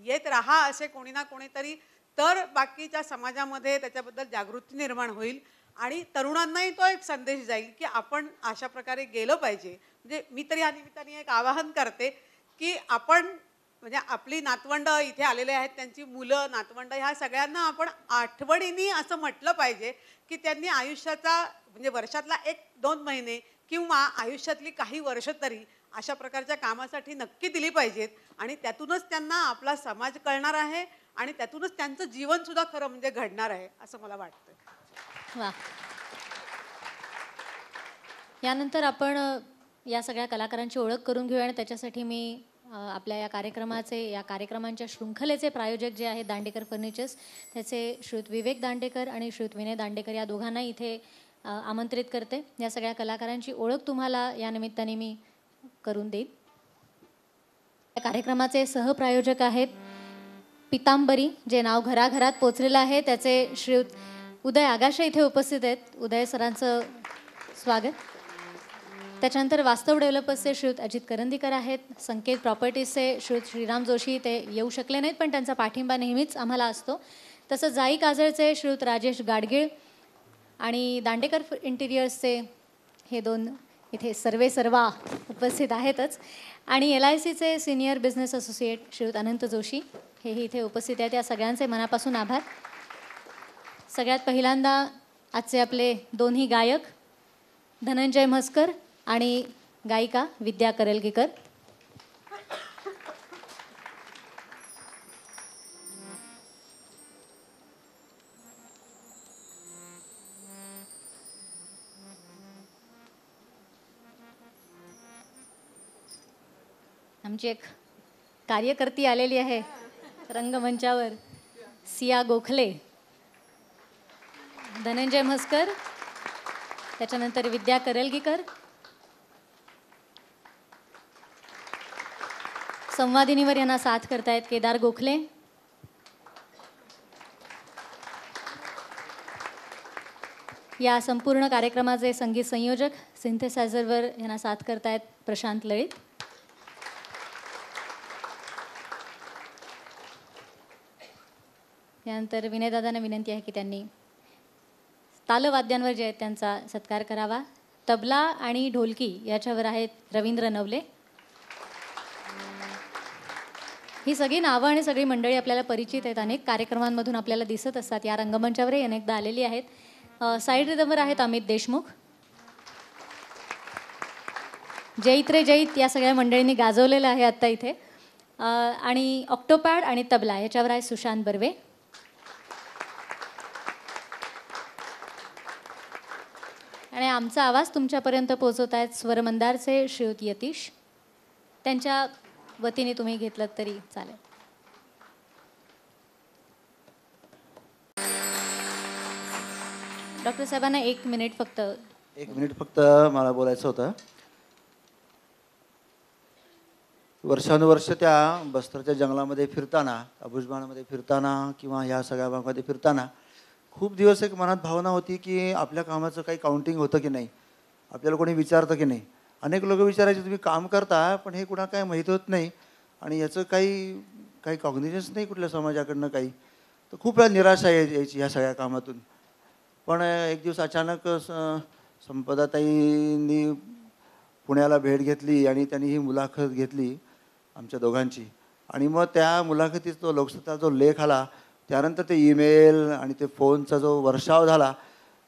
येत राहा असे कोणी ना कोणीतरी, तर बाकीच्या समाजामध्ये त्याच्याबद्दल जागृती निर्माण होईल आणि तरुणांनाही तो एक संदेश जाईल की आपण अशा प्रकारे गेलं पाहिजे. म्हणजे मी तरी या निमित्ताने एक आवाहन करते की आपण म्हणजे आपली नातवंड इथे आलेले आहेत, त्यांची मुलं नातवंड ह्या सगळ्यांना आपण आठवणीने असं म्हटलं पाहिजे की त्यांनी आयुष्याचा म्हणजे वर्षातला 1-2 महिने किंवा आयुष्यातली काही वर्ष तरी अशा प्रकारच्या कामासाठी नक्की दिली पाहिजेत. आणि त्यातूनच त्यांना आपला समाज कळणार आहे आणि त्यातूनच त्यांचं जीवनसुद्धा खरं म्हणजे घडणार आहे असं मला वाटतं. वा. यानंतर आपण या सगळ्या कलाकारांची ओळख करून घेऊया आणि त्याच्यासाठी मी आपल्या या कार्यक्रमांच्या शृंखलेचे प्रायोजक जे आहेत दांडेकर फर्निचर्स, त्याचे श्रीयुत विवेक दांडेकर आणि श्रीयुत विनय दांडेकर या दोघांना इथे आमंत्रित करते. या सगळ्या कलाकारांची ओळख तुम्हाला या निमित्ताने मी करून देईन. या कार्यक्रमाचे सहप्रायोजक आहेत पितांबरी, जे नाव घराघरात पोचलेलं आहे, त्याचे श्रीयुत उदय आगाशे इथे उपस्थित आहेत. उदय सरांचं स्वागत. त्याच्यानंतर वास्तव डेव्हलपर्सचे श्रीयुत अजित करंदीकर आहेत. संकेत प्रॉपर्टीजचे श्रीयुत श्रीराम जोशी, ते येऊ शकले नाहीत पण त्यांचा पाठिंबा नेहमीच आम्हाला असतो. तसंच जाई काजळचे श्रीयुत राजेश गाडगीळ आणि दांडेकर इंटिरियर्सचे हे 2 इथे सर्वा उपस्थित आहेतच. आणि LICचे सिनियर बिझनेस असोसिएट श्रीयुत अनंत जोशी हेही इथे उपस्थित आहेत. या सगळ्यांचे मनापासून आभार. सगळ्यात पहिल्यांदा आजचे आपले दोन्ही गायक धनंजय म्हस्कर आणि गायिका विद्या करलगीकर. आमची एक कार्यकर्ती आलेली आहे रंगमंचावर, सिया गोखले. धनंजय म्हस्कर, त्याच्यानंतर विद्या करलगीकर. संवादिनीवर यांना साथ करतायत केदार गोखले. या संपूर्ण कार्यक्रमाचे संगीत संयोजक सिंथेसायझरवर यांना साथ करतायत प्रशांत लळित. यानंतर विनयदादांना विनंती आहे की त्यांनी तालवाद्यांवर जे आहेत त्यांचा सत्कार करावा. तबला आणि ढोलकी याच्यावर आहेत रवींद्र नवले. ही सगळी नावं आणि सगळी मंडळी आपल्याला परिचित आहेत, अनेक कार्यक्रमांमधून आपल्याला दिसत असतात. या रंगमंचावरही अनेकदा आलेली आहेत. साईड रिदमवर आहेत अमित देशमुख. जैत रे जैत या सगळ्या मंडळींनी गाजवलेलं आहे आत्ता इथे. आणि ऑक्टोपॅड आणि तबला याच्यावर आहे सुशांत बर्वे. आणि आमचा आवाज तुमच्यापर्यंत पोहोचवत आहेत स्वरमंदारचे श्रीयुत यतीश. त्यांच्या वतीने तुम्ही घेतलं तरी चालेल. डॉक्टर साहेबांना 1 मिनिट फक्त. 1 मिनिट फक्त मला बोलायचं होतं. वर्षानुवर्ष त्या बस्तरच्या जंगलामध्ये फिरताना, अबुजमानमध्ये फिरताना किंवा ह्या सगळ्या भागामध्ये फिरताना खूप दिवस एक मनात भावना होती की आपल्या कामाचं काही काउंटिंग होतं की नाही, आपल्याला कोणी विचारतं की नाही. अनेक लोक विचारायचे तुम्ही काम करता पण हे कुणा काय माहीत होत नाही आणि याचं काही कॉग्निजन्स नाही कुठल्या समाजाकडनं काही. तर खूप वेळा निराशा यायची ह्या सगळ्या कामातून. पण एक दिवस अचानक संपदाताईंनी पुण्याला भेट घेतली आणि त्यांनी ही मुलाखत घेतली आमच्या दोघांची. आणि मग त्या मुलाखतीत तो लोकसत्ता जो लेख आला, त्यानंतर ते ईमेल आणि ते फोनचा जो वर्षाव झाला,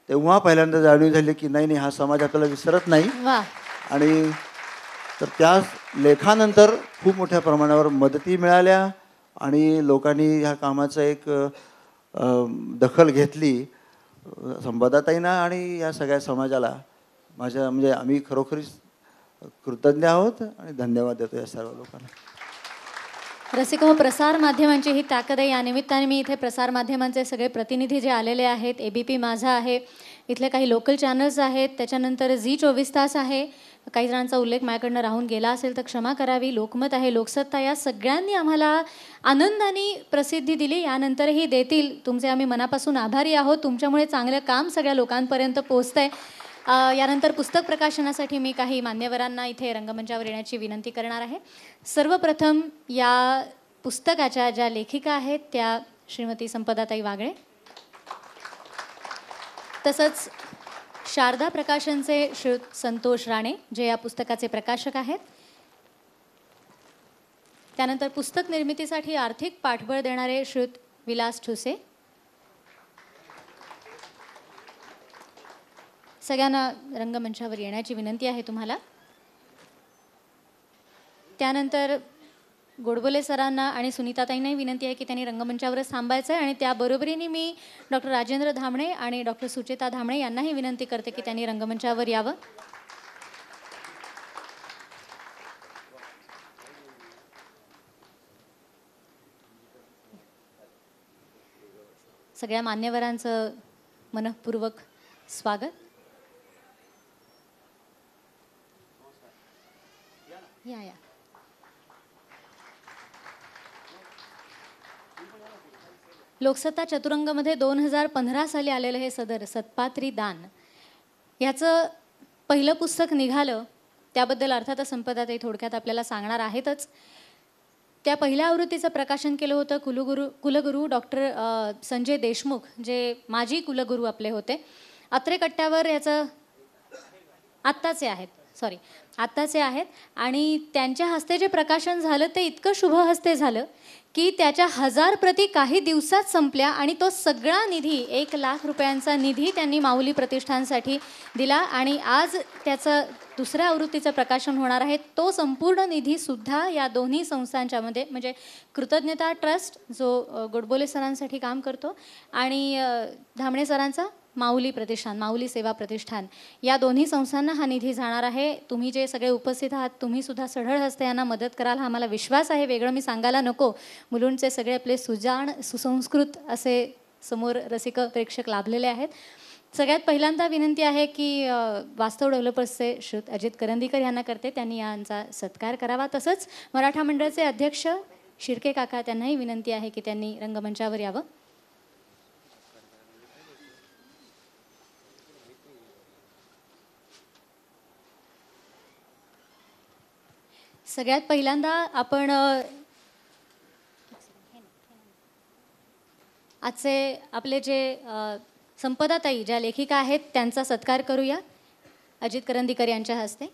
तेव्हा पहिल्यांदा जाणीव झाली की नाही हा समाज आपल्याला विसरत नाही. आणि तर त्या लेखानंतर खूप मोठ्या प्रमाणावर मदती मिळाल्या आणि लोकांनी ह्या कामाचं एक दखल घेतली. संपदाताईंना आणि या सगळ्या समाजाला माझ्या म्हणजे आम्ही खरोखरीच कृतज्ञ आहोत आणि धन्यवाद देतो या सर्व लोकांना. रसिको, प्रसार माध्यमांची ही ताकद आहे. या निमित्ताने मी इथे प्रसार माध्यमांचे सगळे प्रतिनिधी जे आलेले आहेत, ABP माझा आहे, इथले काही लोकल चॅनल्स आहेत, त्याच्यानंतर झी 24 तास आहे, काही जणांचा उल्लेख माझ्याकडनं राहून गेला असेल तर क्षमा करावी, लोकमत आहे, लोकसत्ता, या सगळ्यांनी आम्हाला आनंदाने प्रसिद्धी दिली, यानंतरही देतील. तुमचे आम्ही मनापासून आभारी आहोत. तुमच्यामुळे चांगलं काम सगळ्या लोकांपर्यंत पोहोचतंय. यानंतर पुस्तक प्रकाशनासाठी मी काही मान्यवरांना इथे रंगमंचावर येण्याची विनंती करणार आहे. सर्वप्रथम या पुस्तकाच्या ज्या लेखिका आहेत त्या श्रीमती संपदाताई वागळे, तसंच शारदा प्रकाशनचे श्रीयुत संतोष राणे जे या पुस्तकाचे प्रकाशक आहेत. त्यानंतर पुस्तक निर्मितीसाठी आर्थिक पाठबळ देणारे श्रीयुत विलास ठुसे. सगळ्यांना रंगमंचावर येण्याची विनंती आहे तुम्हाला. त्यानंतर गोडबोले सरांना आणि सुनीताताईंनाही विनंती आहे की त्यांनी रंगमंचावरच थांबायचं आहे. आणि त्याबरोबरीने मी डॉक्टर राजेंद्र धामणे आणि डॉक्टर सुचेता धामणे यांनाही विनंती करते की त्यांनी रंगमंचावर यावं. सगळ्या मान्यवरांचं मनःपूर्वक स्वागत. या. लोकसत्ता चतुरंगमध्ये 2015 साली आलेलं हे सदर सत्पात्री दान याचं पहिलं पुस्तक निघालं. त्याबद्दल अर्थातच संपदाताई थोडक्यात आपल्याला सांगणार आहेतच. त्या पहिल्या आवृत्तीचं प्रकाशन केलं होतं कुलगुरू डॉक्टर संजय देशमुख जे माजी कुलगुरू आपले होते. अत्रे कट्ट्यावर याचं आत्ताचे आहेत आणि त्यांच्या हस्ते जे प्रकाशन झालं ते इतकं शुभ हस्ते झालं की त्याच्या 1000 प्रती काही दिवसात संपल्या आणि तो सगळा निधी 1 लाख रुपयांचा निधी त्यांनी माऊली प्रतिष्ठानसाठी दिला. आणि आज त्याचं दुसऱ्या आवृत्तीचं प्रकाशन होणार आहे. तो संपूर्ण निधीसुद्धा या दोन्ही संस्थांच्यामध्ये म्हणजे कृतज्ञता ट्रस्ट जो गोडबोले सरांसाठी काम करतो आणि धामणे सरांचा माऊली प्रतिष्ठान, माऊली सेवा प्रतिष्ठान, या दोन्ही संस्थांना हा निधी जाणार आहे. तुम्ही जे सगळे उपस्थित आहात तुम्ही सुद्धा सढळ हस्ते यांना मदत कराल हा मला विश्वास आहे. वेगळं मी सांगायला नको. मुलुंडचे सगळे आपले सुजाण सुसंस्कृत असे समोर रसिक प्रेक्षक लाभलेले आहेत. सगळ्यात पहिल्यांदा विनंती आहे की वास्तव डेव्हलपर्सचे श्रीयुत अजित करंदीकर यांना करते, त्यांनी यांचा सत्कार करावा. तसंच मराठा मंडळाचे अध्यक्ष शिर्के काका त्यांनाही विनंती आहे की त्यांनी रंगमंचावर यावं. सगळ्यात पहिल्यांदा आपण आजचे आपले जे संपदाताई ज्या लेखिका आहेत त्यांचा सत्कार करूया अजित करंदीकर यांच्या हस्ते.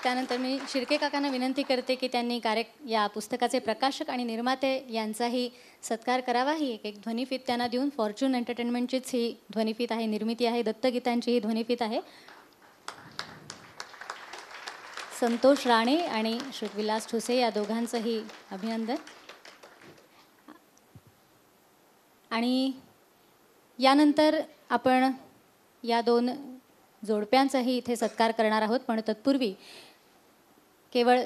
त्यानंतर मी शिर्के काकांना विनंती करते की त्यांनी या पुस्तकाचे प्रकाशक आणि निर्माते यांचाही सत्कार करावा. ही एक ध्वनिफीत त्यांना देऊन, फॉर्च्यून एंटरटेनमेंटचीच ही ध्वनिफीत आहे, निर्मिती आहे, दत्तगीतांची ही ध्वनिफीत आहे. संतोष राणे आणि श्रुतविलास ठुसे या दोघांचंही अभिनंदन. आणि यानंतर आपण या 2 जोडप्यांचाही इथे सत्कार करणार आहोत, पण तत्पूर्वी केवळ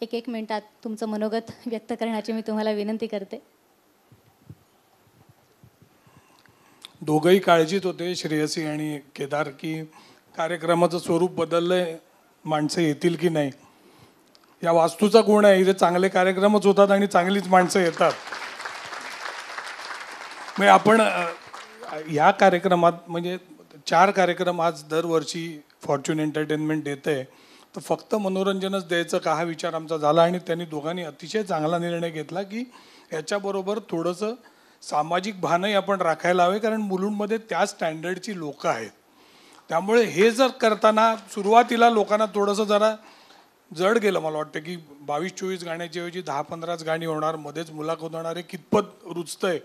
1 मिनिटात तुमचं मनोगत व्यक्त करण्याची मी तुम्हाला विनंती करते. दोघंही काळजीत होते, श्रेयसी आणि केदार, की कार्यक्रमाचं स्वरूप बदललंय, माणसं येतील की नाही. या वास्तूचा गुण आहे, इथे चांगले कार्यक्रमच होतात आणि चांगलीच माणसं येतात. म्हणजे आपण ह्या कार्यक्रमात म्हणजे 4 कार्यक्रम आज दरवर्षी फॉर्च्यून एंटरटेनमेंट देते, तर फक्त मनोरंजनच द्यायचं का हा विचार आमचा झाला. आणि त्यांनी दोघांनी अतिशय चांगला निर्णय घेतला की याच्याबरोबर थोडंसं सामाजिक भानही आपण राखायला हवे, कारण मुलुंडमध्ये त्या स्टँडर्डची लोकं आहेत. त्यामुळे हे जर करताना सुरुवातीला लोकांना थोडंसं जरा जड गेलं. मला वाटतं की 22-24 गाण्याच्या ऐवजी 10-15 गाणी होणार, मध्येच मुलाखत होणार, हे कितपत रुचतंय.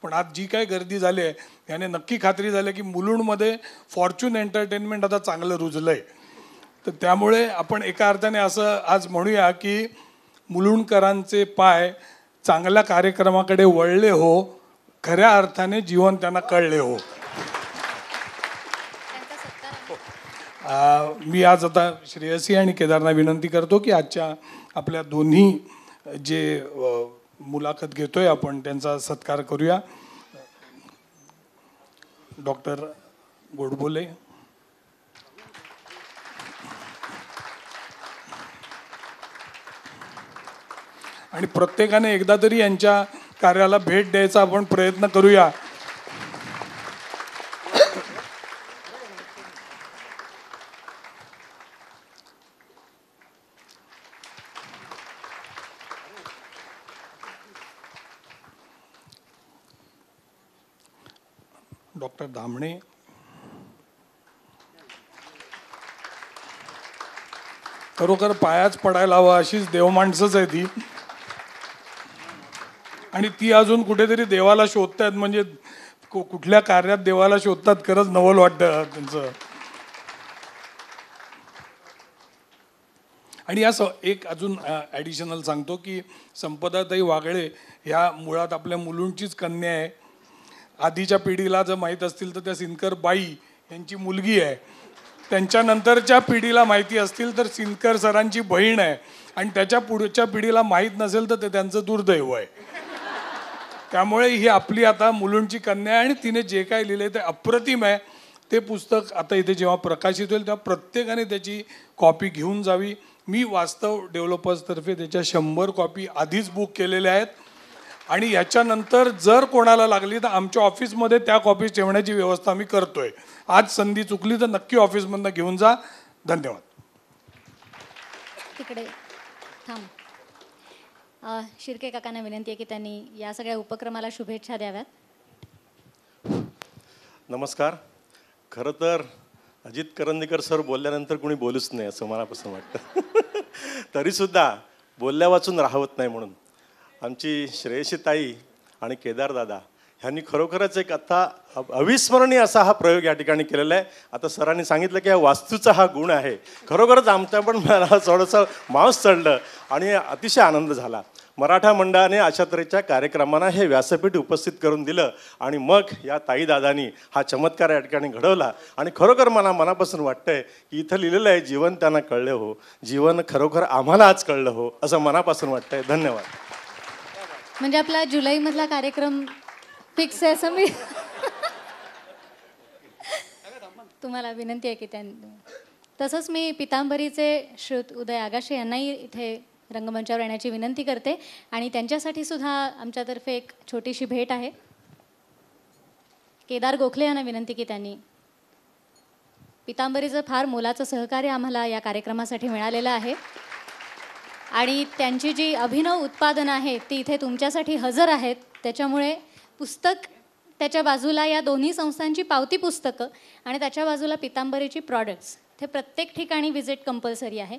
पण आज जी काही गर्दी झाली आहे याने नक्की खात्री झाली की मुलुंडमध्ये फॉर्च्यून एंटरटेनमेंट आता चांगलं रुजलंय. तर त्यामुळे आपण एका अर्थाने असं आज म्हणूया की मुलुंडकरांचे पाय चांगल्या कार्यक्रमाकडे वळले हो, खऱ्या अर्थाने जीवन त्यांना कळले हो. मी आज आता श्रेयसी आणि केदारना विनंती करतो की आजच्या आपल्या दोन्ही जे मुलाखत घेतोय आपण त्यांचा सत्कार करूया. डॉक्टर गोडबोले, आणि प्रत्येकाने एकदा तरी यांच्या कार्याला भेट द्यायचा आपण प्रयत्न करूया. डॉक्टर धामणे, खरोखर पायाच पडायला हवा अशीच देवमाणसंच आहे ती, आणि ती अजून कुठेतरी देवाला शोधतायत. म्हणजे कुठल्या कार्यात देवाला शोधतात, खरंच नवल वाटतं त्यांचं. आणि असं एक अजून ॲडिशनल सांगतो की संपदाताई वागळे ह्या मुळात आपल्या मुलुंडचीच कन्या आहे. आधीच्या पिढीला जर माहीत असतील तर त्या सिनकर बाई यांची मुलगी आहे. त्यांच्यानंतरच्या पिढीला माहिती असतील तर सिनकर सरांची बहीण आहे. आणि त्याच्या पुढच्या पिढीला माहीत नसेल तर ते त्यांचं दुर्दैव आहे. त्यामुळे ही आपली आता मुलुंडची कन्या आहे आणि तिने जे काय लिहिलं ते अप्रतिम आहे. ते पुस्तक आता इथे जेव्हा प्रकाशित होईल तेव्हा प्रत्येकाने त्याची कॉपी घेऊन जावी. मी वास्तव डेव्हलपर्सतर्फे त्याच्या 100 कॉपी आधीच बुक केलेल्या आहेत. आणि याच्यानंतर जर कोणाला लागली तर आमच्या ऑफिसमध्ये त्या कॉपीज ठेवण्याची व्यवस्था मी करतोय. आज संधी चुकली तर नक्की ऑफिसमधनं घेऊन जा. धन्यवाद. तिकडे थांब. शिर्के काकांना विनंती आहे की त्यांनी या सगळ्या उपक्रमाला शुभेच्छा द्याव्यात. नमस्कार. खरं तर अजित करंदीकर सर बोलल्यानंतर कोणी बोलूच नाही असं मनापासून वाटतं. तरीसुद्धा बोलल्या वाचून राहत नाही म्हणून आमची श्रेयसी ताई आणि केदार दादा ह्यांनी खरोखरच एक आता अविस्मरणीय असा हा प्रयोग या ठिकाणी केलेला आहे. आता सरांनी सांगितलं की हा वास्तूचा हा गुण आहे. खरोखरच आमच्या पण मला थोडंसं मांस चढलं आणि अतिशय आनंद झाला. मराठा मंडळाने अशा तऱ्हेच्या कार्यक्रमांना हे व्यासपीठ उपस्थित करून दिलं आणि मग या ताईदादांनी हा चमत्कार या ठिकाणी घडवला. आणि खरोखर मला मनापासून वाटतंय की इथं लिहिलेलं आहे जीवन त्यांना कळले हो, जीवन खरोखर आम्हाला आज कळलं हो असं मनापासून वाटतंय. धन्यवाद. म्हणजे आपला जुलैमधला कार्यक्रम फिक्स आहे असं मी तुम्हाला विनंती आहे की तसंच मी पितांबरीचे श्रुत उदय आगाशे यांनाही इथे रंगमंचावर येण्याची विनंती करते. आणि त्यांच्यासाठी सुद्धा आमच्यातर्फे एक छोटीशी भेट आहे. केदार गोखले यांना विनंती की त्यांनी पितांबरीचं फार मोलाचं सहकार्य आम्हाला या कार्यक्रमासाठी मिळालेलं आहे. आणि त्यांची जी अभिनव उत्पादनं आहेत ती इथे तुमच्यासाठी हजर आहेत. त्याच्यामुळे पुस्तक त्याच्या बाजूला या दोन्ही संस्थांची पावती पुस्तकं आणि त्याच्या बाजूला पितांबरीची प्रॉडक्ट्स, ते प्रत्येक ठिकाणी व्हिजिट कंपल्सरी आहे.